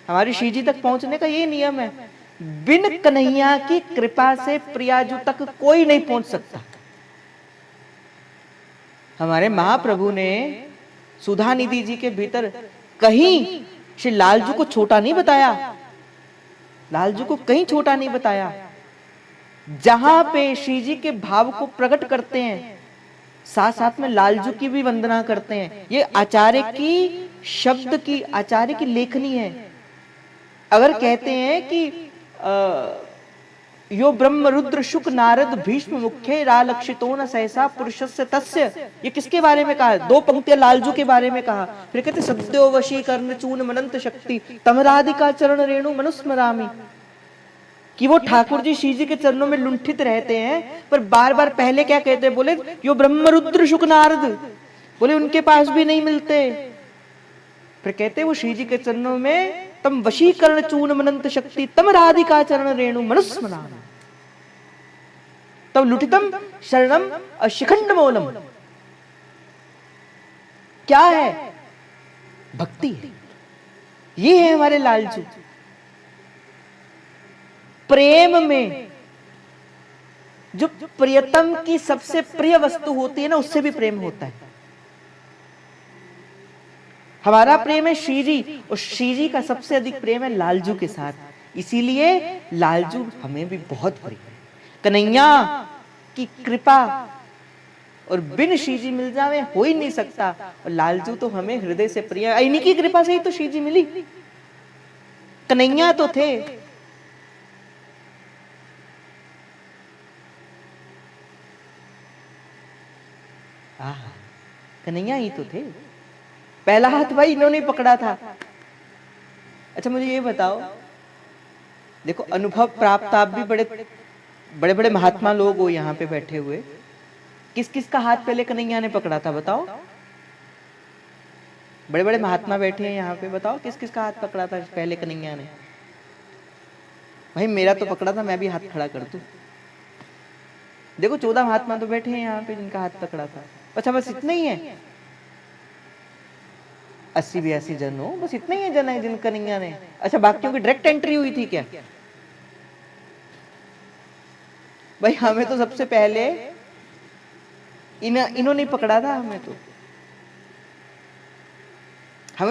हमारी श्री जी तक पहुंचने का, यही नियम है। बिन कन्हैया की कृपा से प्रियाजू तक कोई नहीं पहुंच सकता। हमारे महाप्रभु ने सुधा निधि जी के भीतर कहीं श्री लालजू को छोटा नहीं बताया, लालजू को कहीं छोटा नहीं बताया। जहां पे श्री जी के भाव को प्रकट करते हैं, साथ साथ में लालजू की भी वंदना करते हैं। ये आचार्य की शब्द की, आचार्य की लेखनी है। अगर कहते हैं कि यो ब्रह्म रुद्र शुक नारद भीष्म मुख्य रालक्षितो न सहसा पुरुषस्य तस्य, ये किसके बारे में कहा? दो पंक्तियां लालजू के बारे में कहा। फिर कहते सद्यो वशी कर्ण चून मनंत शक्ति तमराधिका चरण रेणु मनुस्मरामी, कि वो ठाकुर जी श्री जी के चरणों में लुंठित रहते हैं, पर बार बार पहले क्या कहते हैं? बोले यो ब्रह्म रुद्र शुक नारद, बोले उनके पास भी नहीं मिलते। फिर कहते वो श्री जी के चरणों में तम वशीकरण चून मनंत शक्ति तम राधिका चरण रेणु मनुस्मरामी, तब लुठितम शरणम अशिखंड मोलम। क्या है? भक्ति है। ये है हमारे लालजू। प्रेम में जो प्रियतम की सबसे प्रिय वस्तु होती है ना, उससे भी प्रेम होता है। हमारा प्रेम है श्री जी, और श्री जी का सबसे अधिक प्रेम है लालजू के साथ। इसीलिए लालजू हमें भी बहुत प्रिय है। कन्हैया की कृपा और बिन श्री जी मिल जावे हो ही नहीं सकता, और लालजू तो हमें हृदय से प्रिय है। इन्हीं की कृपा से ही तो श्री जी मिली। कन्हैया तो थे, कन्हैया ही तो थे। पहला हाथ भाई इन्होंने पकड़ा था। अच्छा मुझे ये बताओ, देखो अनुभव प्राप्त आप भी बड़े बड़े बड़े महात्मा लोग हो यहाँ पे बैठे हुए, किस किस का हाथ पहले कन्हैया ने पकड़ा था? बताओ। बड़े बड़े महात्मा बैठे हैं यहाँ पे, बताओ किस किस का हाथ पकड़ा था पहले कन्हैया ने? भाई मेरा तो पकड़ा था, मैं भी हाथ खड़ा कर दूं। देखो 14 महात्मा तो बैठे हैं यहाँ पे जिनका हाथ पकड़ा था। अच्छा बस इतने ही है? 80-82 जन हो, बस इतने ही जन है जिन कन्हैया ने। अच्छा बाकियों की डायरेक्ट एंट्री हुई थी क्या? भाई हमें तो सबसे पहले इन्होंने पकड़ा था। हमें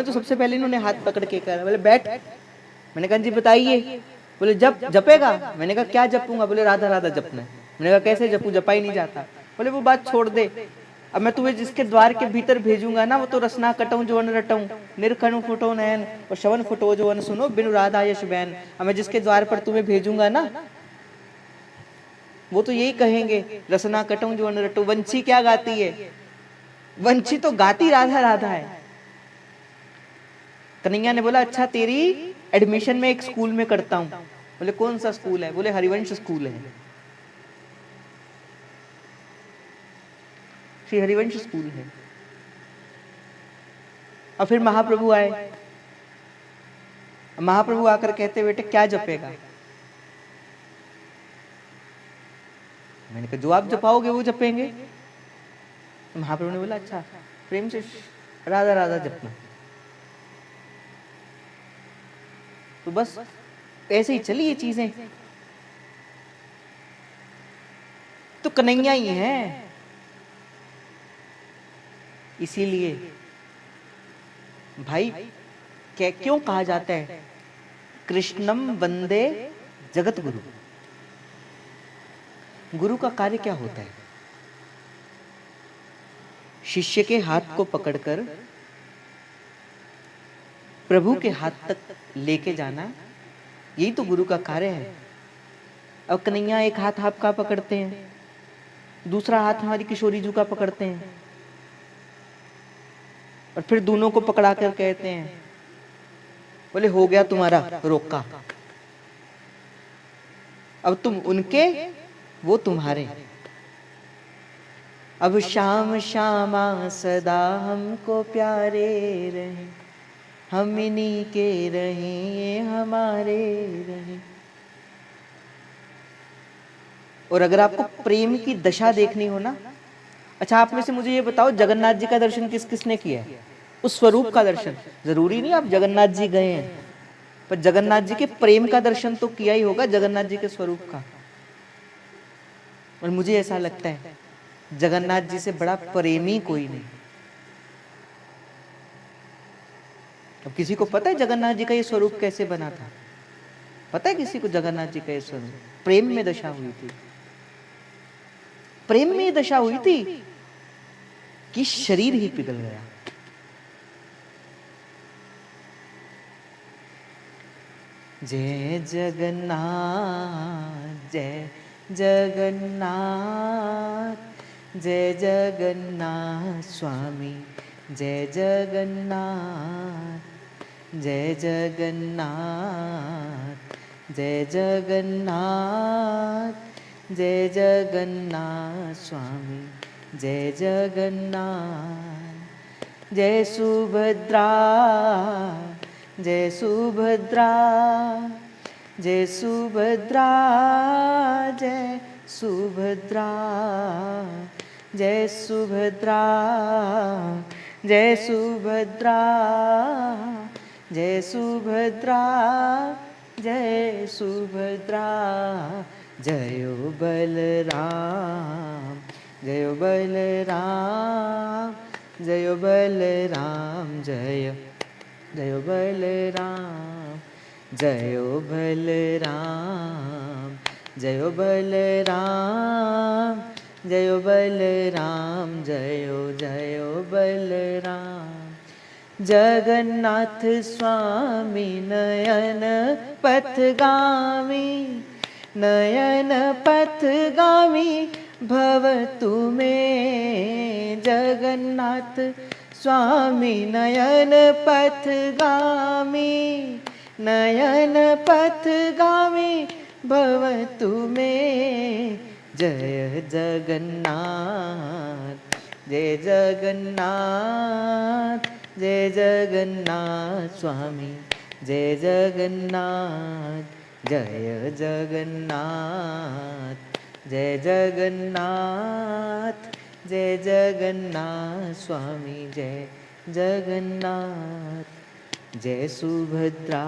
तो सबसे पहले इन्होंने हाथ पकड़ के कहा, बोले बैठ। मैंने कहा जी बताइए। बोले जब जपेगा। मैंने कहा क्या जपूंगा? बोले राधा राधा जपना है। मैंने कहा कैसे जपूं? जपा ही नहीं जाता। बोले वो बात छोड़ दे, अब मैं तुम्हें जिसके द्वार के भीतर भेजूंगा ना, वो तो रसना कटऊं जो अन रटऊं, निरखणु फुटो नैन और श्रवण फुटो जो अन सुनो, बिनु राधा यश बैन। अब मैं जिसके द्वार पर तुम्हें भेजूंगा ना, वो तो यही कहेंगे रसना कटऊं जो अन रटऊं। वंशी क्या गाती है? वंशी तो गाती राधा राधा है। कन्हैया ने बोला अच्छा तेरी एडमिशन में एक स्कूल में करता हूं। बोले कौन सा स्कूल है? बोले हरिवंश स्कूल है, श्री हरिवंश स्कूल है। और फिर महाप्रभु आए। महाप्रभु आकर कहते बेटे क्या जपेगा? मैंने कहा जो आप जपाओगे वो जपेंगे। तो महाप्रभु ने बोला अच्छा प्रेम से राधा राधा जपना। तो बस ऐसे ही चली ये चीजें। तो कन्हैया ही है। इसीलिए भाई क्यों कहा जाता है कृष्णम वंदे जगत गुरु? गुरु का कार्य क्या होता है? शिष्य के हाथ को पकड़कर प्रभु के हाथ तक लेके जाना, यही तो गुरु का कार्य है। अब कन्हैया एक हाथ आपका पकड़ते हैं, दूसरा हाथ हमारी किशोरी जी का पकड़ते हैं, और फिर दोनों को पकड़ा कर कहते हैं, बोले हो गया तुम्हारा रोका, अब तुम उनके वो तुम्हारे। अब श्याम श्यामा सदा हमको प्यारे रहे, हम इन्हीं के रहे ये हमारे रहे। और अगर आपको प्रेम की दशा देखनी हो ना, अच्छा आप में से मुझे ये बताओ, जगन्नाथ जी का दर्शन किस किसने किया है? उस स्वरूप का दर्शन, जरूरी नहीं आप जगन्नाथ जी गए हैं, पर जगन्नाथ जी के प्रेम का दर्शन तो किया ही होगा, जगन्नाथ जी के स्वरूप का। और मुझे ऐसा लगता है जगन्नाथ जी से बड़ा प्रेमी कोई नहीं। अब किसी को पता है जगन्नाथ जी का ये स्वरूप कैसे बना था? पता है किसी को जगन्नाथ जी का ये स्वरूप? प्रेम में दशा हुई थी, प्रेम में दशा हुई थी कि शरीर ही पिघल गया। जय जगन्नाथ जय जगन्नाथ, जय जगन्नाथ स्वामी जय जगन्नाथ, जय जगन्नाथ जय जगन्नाथ, जय जगन्नाथ स्वामी जय जगन्नाथ। जय सुभद्रा जय सुभद्रा, जय सुभद्रा जय सुभद्रा, जय सुभद्रा जय सुभद्रा, जय सुभद्रा जय सुभद्रा। जयो बलराम जयो बलराम, जयो बलराम जय जयो बलराम, जयो बलराम जयो बलराम, जयो बलराम जयो जयो बलराम। जगन्नाथ स्वामी नयन पथगामी, नयन पथगामी भवतु मे। जगन्नाथ स्वामी नयन पथगामी, नयन पथगामी भवतु मे। जय जगन्नाथ जय जगन्नाथ, जय जगन्नाथ स्वामी जय जगन्नाथ, जय जगन्नाथ जय जगन्नाथ, जय जगन्नाथ स्वामी जय जगन्नाथ। जय सुभद्रा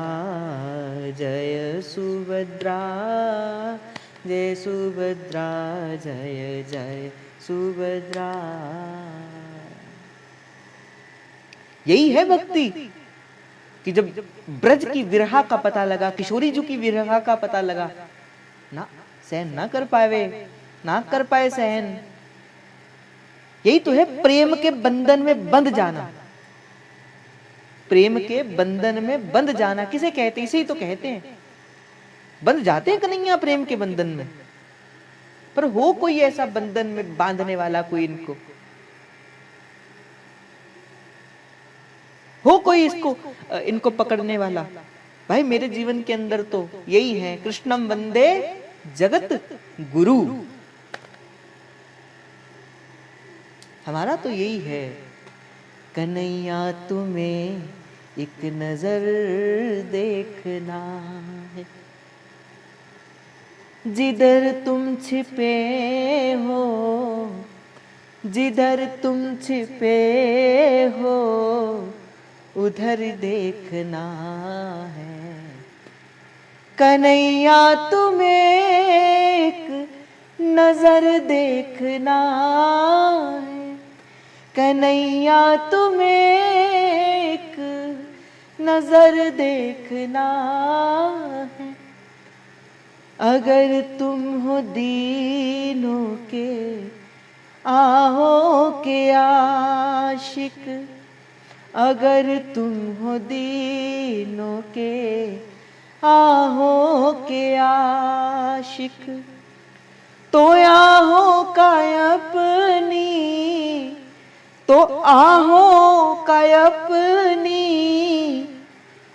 जय सुभद्रा, जय सुभद्रा जय जय सुभद्रा। यही है भक्ति कि जब ब्रज की विरहा का पता लगा, किशोरी जी की विरहा का पता लगा ना, सहन ना कर पाए, ना कर पाए सहन। यही तो है प्रेम के बंधन में बंध जाना, प्रेम के बंधन में बंध जाना किसे कहते? इसे ही तो कहते हैं, बंध जाते हैं कन्हैया प्रेम के बंधन में। पर हो कोई ऐसा बंधन में बांधने वाला, कोई इनको हो कोई इसको इनको पकड़ने वाला? भाई मेरे जीवन के अंदर तो यही है, कृष्णम वंदे जगत गुरु। हमारा तो यही है, कन्हैया तुम्हें एक नजर देखना है, जिधर तुम छिपे हो, जिधर तुम छिपे हो उधर देखना है। कन्हैया तुम्हें एक नजर देखना है, कन्हैया तुम्हें एक नजर देखना है। अगर तुम हो दीनों के आहों के आशिक, अगर तुम हो दीनों के आहों के आशिक, तो आहों का अपनी, तो आहों का अपनी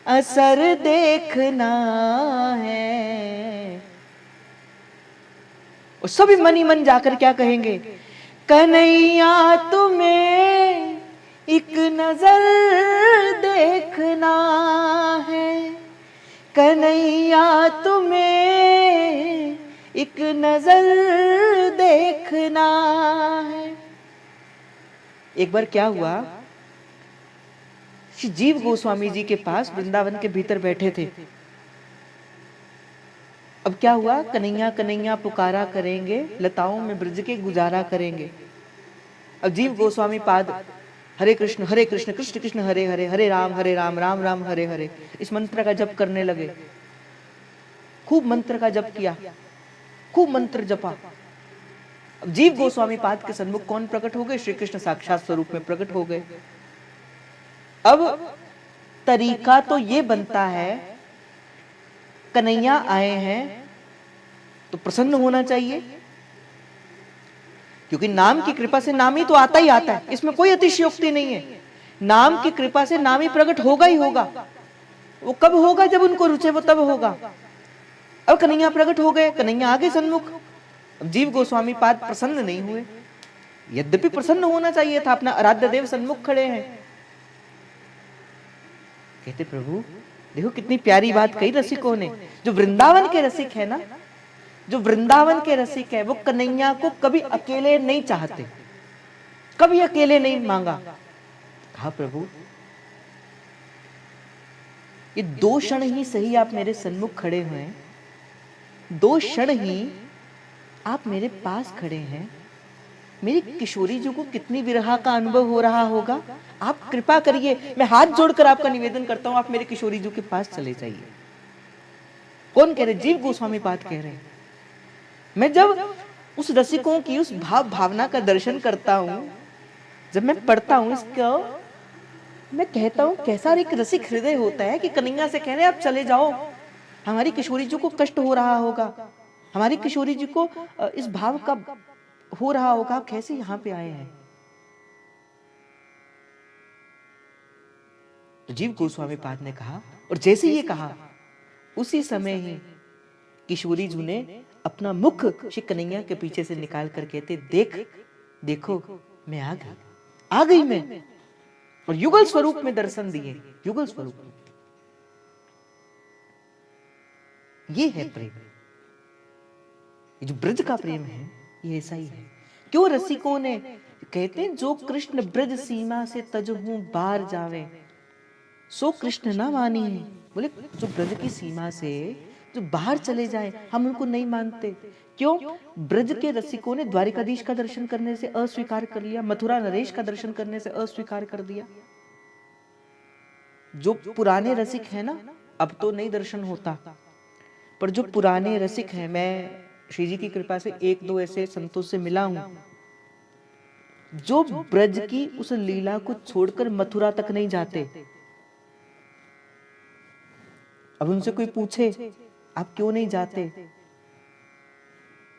असर देखना है। और सभी मन ही मन जाकर क्या कहेंगे, कन्हैया तुम्हें एक नजर देखना है, कन्हैया तुम्हें एक नजर देखना है। एक बार क्या हुआ, श्री जीव गोस्वामी जी के पास वृंदावन के भीतर बैठे थे। अब क्या हुआ, कन्हैया कन्हैया पुकारा करेंगे, लताओं में ब्रज के गुजारा करेंगे। अब जीव गोस्वामी पाद हरे कृष्ण कृष्ण कृष्ण हरे हरे, हरे राम राम राम हरे हरे, इस मंत्र का जप करने लगे। खूब मंत्र का जप किया, खूब मंत्र जपा। अब जीव गोस्वामी पाद के सन्मुख कौन प्रकट हो गए, श्री कृष्ण साक्षात स्वरूप में प्रकट हो गए। अब तरीका तो ये बनता है, कन्हैया आए हैं तो प्रसन्न होना चाहिए, क्योंकि नाम की कृपा से नाम ही तो आता ही आता है, इसमें कोई अतिशयोक्ति नहीं है। नाम की कृपा से नाम ही प्रकट होगा ही होगा। वो कब होगा, जब उनको रुचे वो तब होगा। अब कन्हैया प्रकट हो गए, कन्हैया आगे सन्मुख। अब जीव गोस्वामी पाद प्रसन्न नहीं हुए, यद्यपि प्रसन्न होना चाहिए था, अपना आराध्य देव सन्मुख खड़े हैं। कहते प्रभु देखो कितनी प्यारी बात कही रसिकों ने। जो वृंदावन के रसिक है ना, जो वृंदावन के रसिक है, वो कन्हैया को कभी अकेले नहीं चाहते, कभी अकेले नहीं मांगा। कहा प्रभु ये 2 क्षण ही सही आप मेरे सन्मुख खड़े हुए हैं, 2 क्षण ही आप मेरे पास खड़े हैं, मेरी किशोरी जी को कितनी विरह का अनुभव हो रहा होगा। आप कृपा करिए, मैं हाथ जोड़कर आपका निवेदन करता हूं, आप मेरे किशोरी जी के पास चले जाइए। कौन कह रहे, जीव गोस्वामी पाद कह रहे हैं। मैं जब उस रसिकों की उस भाव भावना का दर्शन करता हूं, जब मैं पढ़ता हूं इसको, मैं कहता हूं कैसा एक रसिक हृदय होता है कि कन्हैया से कह रहे हैं आप चले जाओ, हमारी किशोरी जी को कष्ट हो रहा होगा, हमारी किशोरी जी को इस भाव का हो रहा होगा, आप कैसे यहां पे आए हैं। तो जीव गोस्वामी पाद ने कहा, और जैसे ये कहा उसी समय ही किशोरी जी ने अपना मुख श्री कन्हैया के पीछे से निकाल कर कहते, देख देखो मैं आ गई मैं, और युगल स्वरूप में दर्शन दिए, युगल स्वरूप में। ये है प्रेम, ये जो ब्रज का प्रेम है ये ऐसा ही है। क्यों रसिकों ने कहते हैं, जो कृष्ण ब्रज सीमा से तजहूं बार जावे, सो कृष्ण ना मानी है। बोले जो ब्रज की सीमा से जो बाहर चले जाए हम उनको नहीं मानते। क्यों, ब्रज के रसिकों ने द्वारिकाधीश का दर्शन करने से अस्वीकार कर लिया, मथुरा नरेश का दर्शन करने से अस्वीकार कर दिया। जो पुराने रसिक है ना, अब तो नहीं दर्शन होता, पर जो पुराने रसिक हैं, मैं श्री जी की कृपा से 1-2 ऐसे संतों से मिला हूं, जो ब्रज की उस लीला को छोड़कर मथुरा तक नहीं जाते। अब उनसे कोई पूछे आप क्यों नहीं जाते,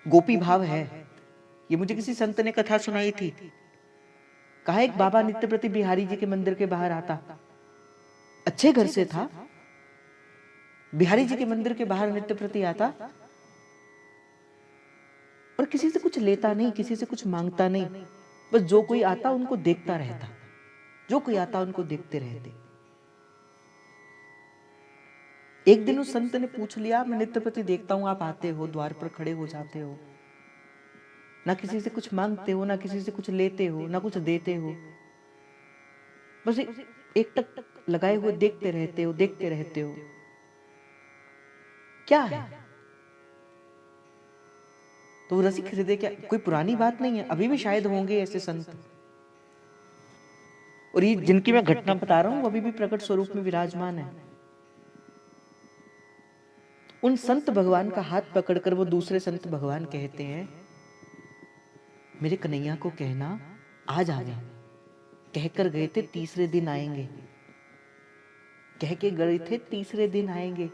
गोपी भाव है। ये मुझे किसी संत ने कथा सुनाई थी। कहा एक बाबा नित्य प्रति बिहारी जी के मंदिर के बाहर आता, अच्छे घर से था, बिहारी जी के मंदिर के बाहर नित्य प्रति आता, और किसी से कुछ लेता नहीं, किसी से कुछ मांगता नहीं, बस जो कोई आता उनको देखता रहता, जो कोई आता उनको देखते रहते। एक दिन उस संत ने पूछ लिया, मैं नित्य प्रति देखता हूं आप आते हो, द्वार पर खड़े हो जाते हो, ना किसी से कुछ मांगते हो, ना किसी से कुछ लेते हो, ना कुछ देते हो, बस एक टक लगाए हुए देखते रहते हो, देखते रहते हो, क्या है। तो रसिक हृदय क्या, कोई पुरानी बात नहीं है, अभी भी शायद होंगे ऐसे संत, और ये जिनकी मैं घटना बता रहा हूं वो अभी भी प्रकट स्वरूप में विराजमान है। उन संत भगवान का हाथ पकड़कर वो दूसरे संत भगवान कहते हैं, मेरे कन्हैया को कहना आ जावे, कहकर गए थे तीसरे दिन आएंगे, कह के गए थे तीसरे दिन आएंगे,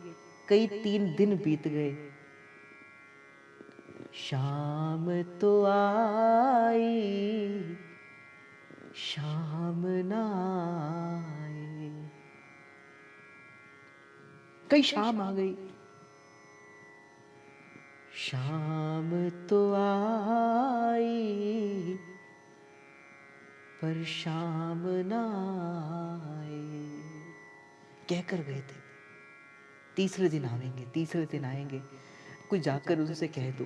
कई 3 दिन बीत गए, शाम तो आई शाम ना आए। कई शाम आ गई, शाम तो आई पर शाम ना आए। कहकर गए थे तीसरे दिन आएंगे, तीसरे दिन आएंगे। कोई जाकर उनसे कह दो,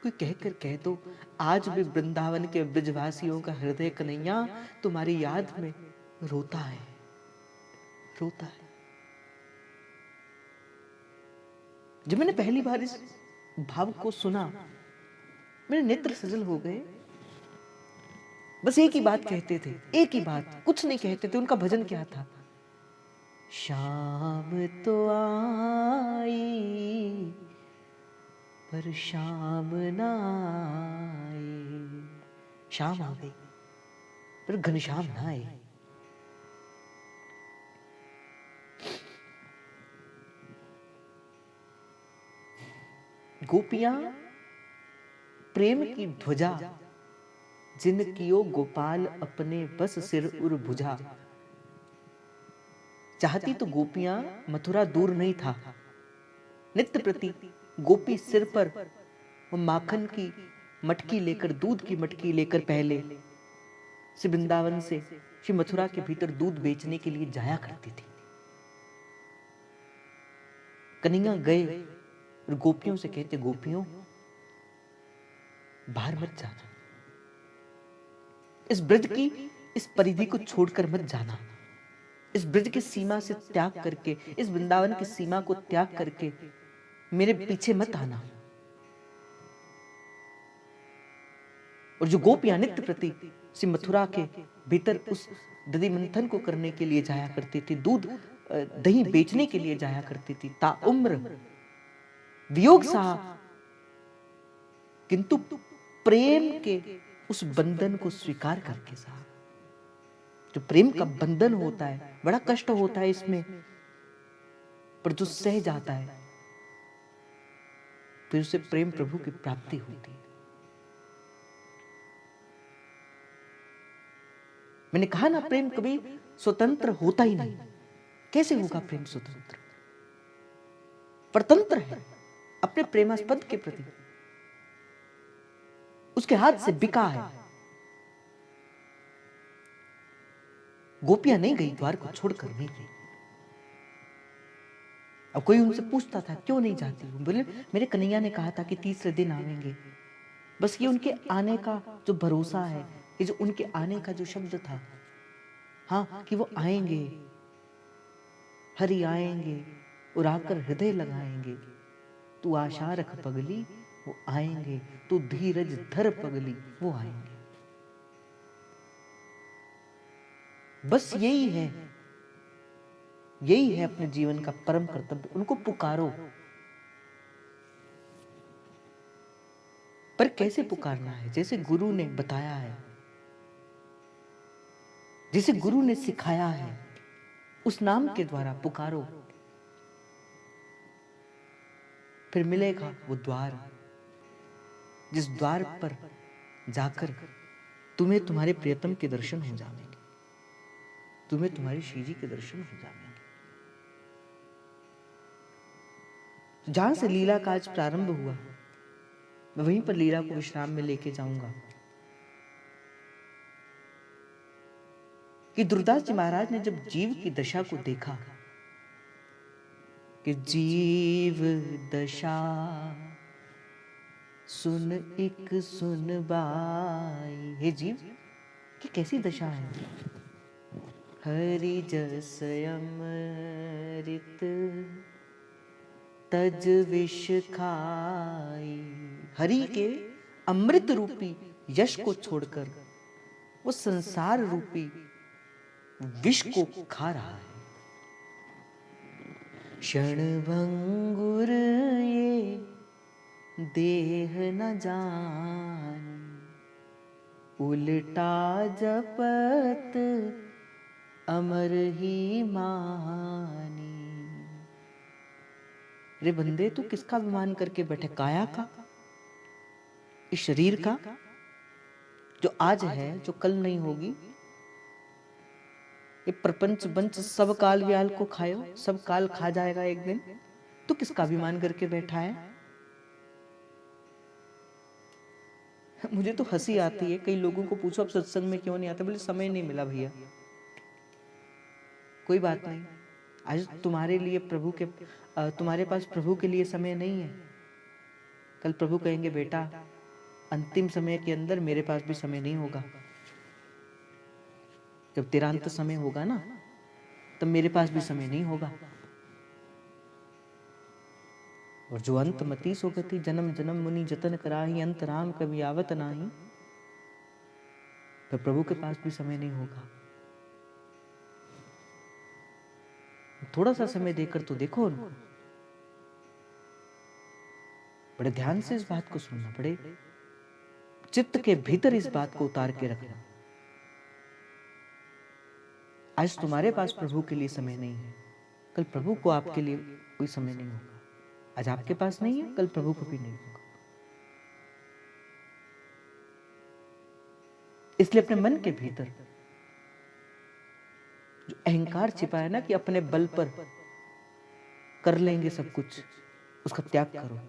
कोई कहकर कह दो, आज भी वृंदावन के ब्रजवासियों का हृदय कन्हैया तुम्हारी याद में रोता है, रोता है। जब मैंने पहली बार इस भाव को सुना, मेरे नेत्र सजल हो गए। बस एक ही बात कहते थे, एक ही बात, कुछ नहीं कहते थे। उनका भजन क्या था? शाम तो आई पर शाम ना आए। शाम आ गई पर घनश्याम ना आए। गोपियां प्रेम की ध्वजा जिन कियो गोपाल अपने बस सिर उर भुजा। चाहती तो गोपियां मथुरा दूर नहीं था। नित्य प्रति गोपी सिर पर वो माखन की मटकी लेकर, दूध की मटकी लेकर पहले से वृंदावन से श्री मथुरा के भीतर दूध बेचने के लिए जाया करती थी। कन्हैया गए और गोपियों से कहते, गोपियों बाहर मत जाना, इस ब्रज की इस परिधि को छोड़कर मत जाना, इस ब्रज की सीमा से त्याग करके, इस वृंदावन की सीमा को त्याग करके मेरे पीछे मत आना। और जो गोपियां नित्य प्रति श्री मथुरा के भीतर उस दधि मंथन को करने के लिए जाया करती थी, दूध दही बेचने के लिए जाया करती थी, ताउम्र वियोग सा, किंतु प्रेम के उस बंधन को स्वीकार करके सा। जो प्रेम का बंधन होता है, बड़ा कष्ट होता है इसमें, पर जो सह जाता है फिर उसे प्रेम प्रभु की प्राप्ति होती है। मैंने कहा ना, प्रेम कभी स्वतंत्र होता ही नहीं। कैसे होगा प्रेम स्वतंत्र? परतंत्र है अपने प्रेमास्पद के प्रति, उसके हाथ से बिका है। गोपियां नहीं गई, द्वार को छोड़कर नहीं गई। अब कोई उनसे पूछता था क्यों नहीं जाती हूं, बोले मेरे कन्हैया ने कहा था कि तीसरे दिन आएंगे। बस ये उनके आने का जो भरोसा है, ये जो उनके आने का जो शब्द था, हाँ, कि वो आएंगे, हरि आएंगे और आकर हृदय लगाएंगे। तू आशा रख पगली, वो आएंगे। तू धीरज धर पगली, वो आएंगे। बस यही है, यही है अपने जीवन का परम कर्तव्य। उनको पुकारो, पर कैसे पुकारना है? जैसे गुरु ने बताया है, जिसे गुरु ने सिखाया है, उस नाम के द्वारा पुकारो, फिर मिलेगा वो द्वार, जिस द्वार पर जाकर तुम्हें तुम्हारे प्रियतम के दर्शन हो जाएंगे, तुम्हें तुम्हारी श्री जी के दर्शन हो जाएंगे। जहां से लीला का आज प्रारंभ हुआ, मैं वहीं पर लीला को विश्राम में लेके जाऊंगा। कि दुर्दास जी महाराज ने जब जीव की दशा को देखा कि जीव दशा सुन एक सुन बाई। हे जीव, कि कैसी दशा है? हरि जस अमृत तज विष खाई। हरि के अमृत रूपी यश को छोड़कर वो संसार रूपी विष को खा रहा है। क्षणभंगुर ये देह न जान, उल्टा जपत अमर ही मानी। रे बंदे, तू किसका अभिमान करके बैठे? काया का, इस शरीर का, जो आज है, जो कल नहीं होगी। ये प्रपंच बंच सब काल व्याल को खायो, सब काल खा जाएगा एक दिन। तू किसका अभिमान करके बैठा है? मुझे तो हंसी आती है, कई लोगों को पूछो अब सत्संग में क्यों नहीं आते, बोले समय नहीं मिला भैया। कोई बात नहीं, आज तुम्हारे लिए प्रभु के तुम्हारे पास प्रभु के लिए समय नहीं है। कल प्रभु कहेंगे बेटा अंतिम समय के अंदर मेरे पास भी समय नहीं होगा। जब तिरांत समय होगा ना, तब मेरे पास भी समय नहीं होगा। और जो अंत मती सो गति, जन्म जन्म मुनि जतन कराही, अंत राम कभी आवत नाही। तो प्रभु के पास भी समय नहीं होगा। थोड़ा सा समय देकर तो देखो उनको। बड़े ध्यान से इस बात को सुनना, बड़े चित्त के भीतर इस बात को उतार के रखना। आज तुम्हारे पास प्रभु के लिए समय नहीं है, कल प्रभु को आपके लिए कोई समय नहीं होगा। आज आपके पास नहीं है, कल प्रभु को भी नहीं होगा। इसलिए अपने मन के भीतर जो अहंकार छिपा है ना कि अपने बल पर कर लेंगे सब कुछ, उसका त्याग करो।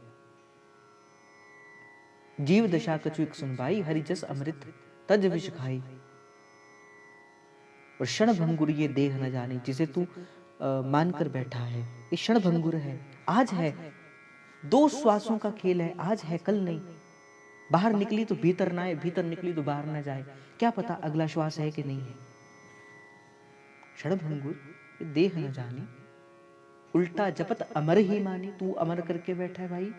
जीव दशा कछु एक सुनवाई, हरि जस अमृत तज विष खाई। और क्षण भंगुर ये देह न जानी, जिसे तू मानकर बैठा है, ये क्षण भंगुर है, आज है। 2 श्वासों का खेल है, आज है कल नहीं। बाहर निकली तो भीतर ना आए, भीतर निकली तो बाहर ना जाए, क्या पता अगला श्वास है कि नहीं है। क्षण भंगुर ये देह न जानी, उल्टा जपत अमर ही मानी। तू अमर करके बैठा है भाई।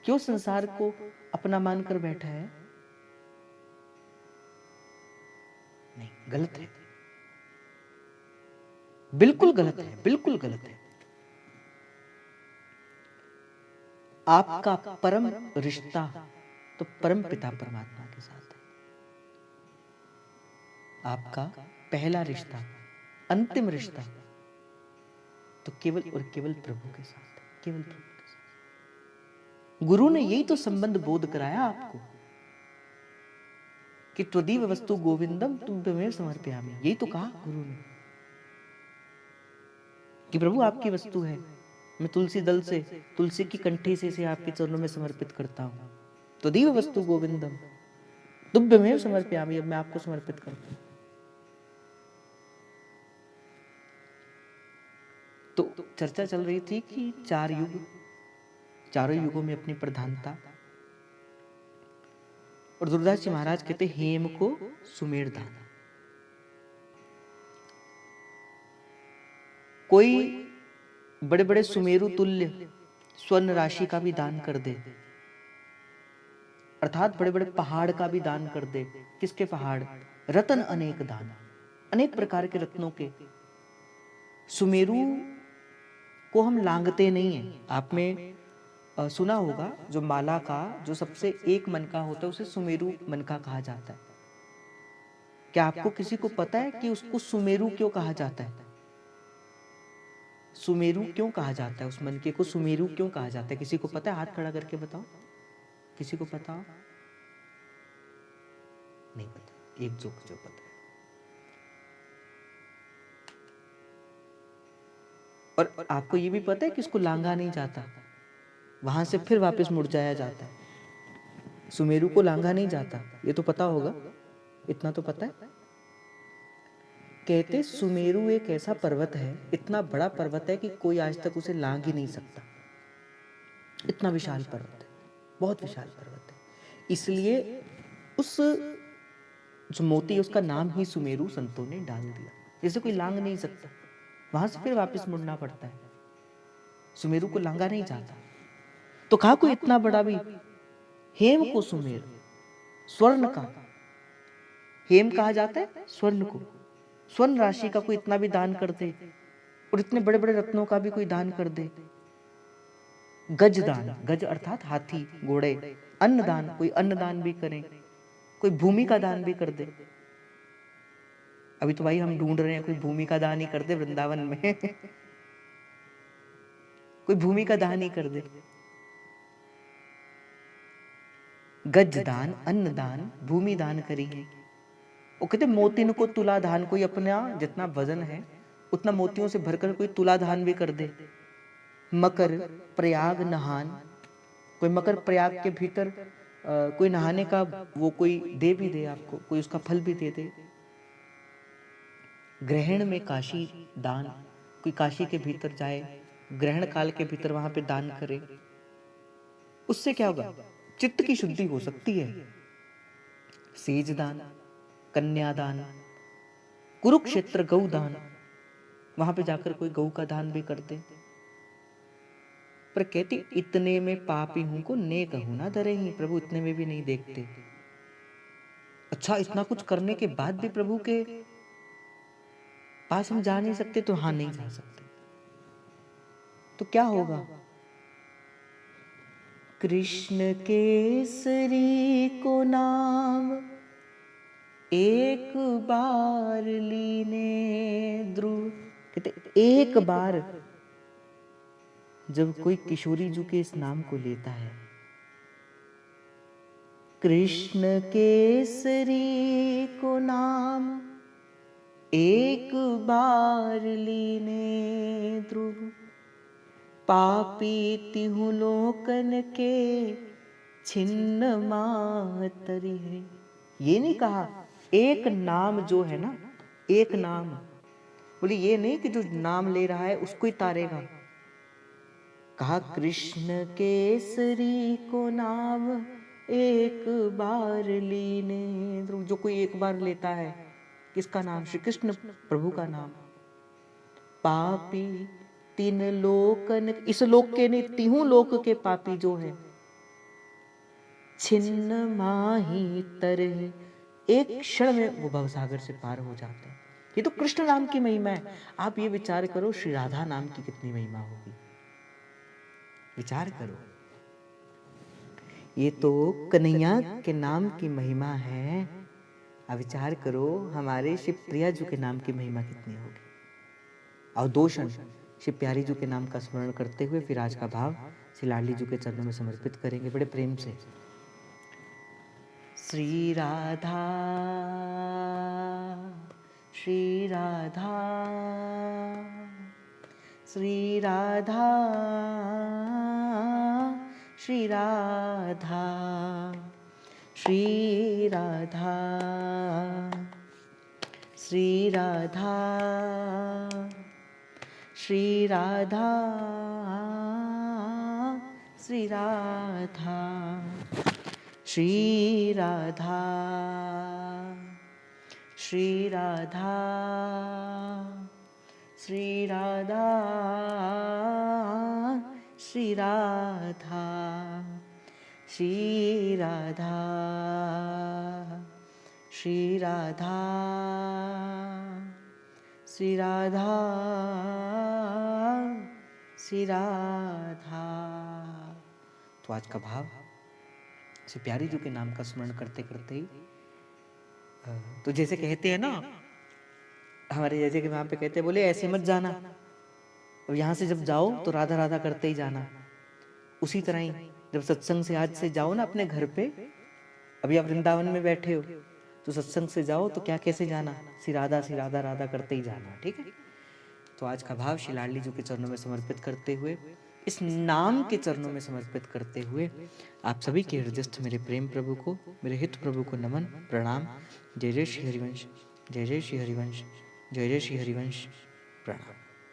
क्यों संसार को अपना मानकर बैठा है? नहीं, गलत है, बिल्कुल गलत है, बिल्कुल गलत है। आपका परम रिश्ता तो परम पिता परमात्मा के साथ है। आपका पहला रिश्ता, अंतिम रिश्ता तो केवल और केवल प्रभु के साथ है, केवल प्रभु के साथ। गुरु ने यही तो संबंध बोध कराया आपको कि त्वदीव वस्तु गोविंदम तुभ्यमेव समर्पयामि। यही तो कहा गुरु ने कि प्रभु आपकी वस्तु है, मैं तुलसी दल से, तुलसी की कंठी से आपके चरणों में समर्पित करता हूं। त्वदीव वस्तु गोविंदम तुभ्यमेव समर्पयामि, अब मैं आपको समर्पित करता हूं। तो चर्चा चल रही थी कि 4 युग, चारों युगों में अपनी प्रधानता। और दुर्दास जी महाराज कहते हेम को सुमेर दान। कोई बड़े बड़े सुमेरु तुल्य स्वर्ण राशि का भी दान कर दे, अर्थात बड़े बड़े पहाड़ का भी दान कर दे। किसके पहाड़? रत्न अनेक दान, अनेक प्रकार के रत्नों के। सुमेरु को हम लांगते नहीं है। आप में सुना होगा जो माला का जो सबसे एक मन का होता है उसे सुमेरु मन का कहा जाता है। क्या आपको किसी को पता है कि उसको सुमेरु क्यों कहा जाता है? सुमेरु क्यों कहा जाता है? उस मन के को सुमेरु क्यों कहा जाता है? किसी को पता है? हाथ खड़ा करके बताओ, किसी को पता हो? नहीं पता, एक जो पता है। और आपको ये भी पता है कि इसको लांगा नहीं जाता, वहां से फिर वापस मुड़ जाया जाता है। सुमेरु को लांगा नहीं जाता, ये तो पता होगा, इतना तो पता है। कहते सुमेरु एक ऐसा पर्वत है, इतना बड़ा पर्वत है कि कोई आज तक उसे लांग ही नहीं सकता। इतना विशाल पर्वत है, बहुत विशाल पर्वत है। इसलिए उस जो मोती उसका नाम ही सुमेरु संतों ने डाल दिया। जैसे कोई लांग नहीं सकता, वहां से फिर वापस मुड़ना पड़ता है। सुमेरु को लांगा नहीं जाता। तो कहा कोई इतना बड़ा भी, हेम को सुमेर, स्वर्ण का हेम कहा जाता है स्वर्ण को। स्वर्ण राशि का कोई इतना भी दान कर दे और इतने बड़े बड़े रत्नों का भी कोई दान कर दे, गजदान, गज अर्थात हाथी घोड़े। अन्नदान, कोई अन्नदान भी करे, कोई भूमि का दान भी कर दे। अभी तो भाई हम ढूंढ रहे हैं कोई भूमि का दान ही कर दे वृंदावन में कोई भूमि का दान ही कर दे। गज दान, अन्न दान, भूमि दान करी है। वो कहते मोतिन को तुला धान, कोई अपना जितना वजन है उतना मोतियों से भरकर कोई तुला धान भी कर दे। मकर प्रयाग नहान, कोई मकर प्रयाग के भीतर कोई नहाने का वो कोई दे भी दे आपको, कोई उसका फल भी दे दे। ग्रहण में काशी दान, कोई काशी के भीतर जाए, ग्रहण काल के भीतर वहां पे दान करे, उससे क्या होगा? चित्त की शुद्धि हो सकती है। सेज दान, कन्यादान, कुरुक्षेत्र गौ दान, वहां पे जाकर कोई गौ का दान भी कर दे। पर कहती इतने में पापी हूं को नेक हूं ना डरे ही, प्रभु इतने में भी नहीं देखते। अच्छा, इतना कुछ करने के बाद भी प्रभु के पास हम जा नहीं सकते, तो हाँ नहीं जा सकते। तो क्या होगा? कृष्ण केसरी को नाम एक बार लीने ध्रुव। कहते एक बार जब कोई किशोरी जी के इस नाम को लेता है, कृष्ण केसरी को नाम एक बार लीने ध्रुव, पापी तिहु लोकन के छिन्न मातरि है। ये नहीं कहा एक नाम जो है ना, एक नाम, बोले ये नहीं कि जो नाम ले रहा है उसको ही तारेगा। कहा कृष्ण केसरी को नाम एक बार लीने ध्रुव, जो कोई एक बार लेता है किसका नाम? श्री कृष्ण प्रभु का नाम। पापी तीन लोकन, इस लोक के नहीं तीनों लोक के पापी जो है, छिन्न माही तरह, एक क्षण में वो भवसागर से पार हो जाते हैं। ये तो कृष्ण नाम की महिमा है। आप ये विचार करो श्री राधा नाम की कितनी महिमा होगी, विचार करो। ये तो कन्हैया के नाम की महिमा है। अब विचार करो हमारे शिव प्रिया जी के नाम की महिमा कितनी होगी। और दो क्षण शिव प्यारी जी के नाम का स्मरण करते हुए फिर आज का भाव श्री लाडली जी के चरणों में समर्पित करेंगे बड़े प्रेम से। श्री राधा श्री राधा श्री राधा श्री राधा श्री राधा श्री राधा श्री राधा श्री राधा श्री राधा श्री राधा श्री राधा श्री राधा श्री राधा श्री राधा श्री राधा श्री राधा। तो आज का भाव श्री प्यारी जी के नाम का स्मरण करते करते ही, तो जैसे कहते हैं ना हमारे जैसे कि वहां पे कहते हैं, बोले ऐसे मत जाना, अब यहाँ से जब जाओ तो राधा राधा करते ही जाना। उसी तरह ही जब सत्संग से आज से जाओ ना अपने घर पे, अभी आप वृंदावन में बैठे हो तो सत्संग से जाओ तो क्या कैसे जाना? श्री राधा राधा करते ही जाना, ठीक है। तो आज का भाव श्री लाडली जी के चरणों में समर्पित करते हुए, इस नाम के चरणों में समर्पित करते हुए आप सभी के हृदयस्थ मेरे प्रेम प्रभु को, मेरे हित प्रभु को नमन प्रणाम। जय जय श्री हरिवंश, जय जय श्री हरिवंश, जय जय श्री हरिवंश, प्रणाम।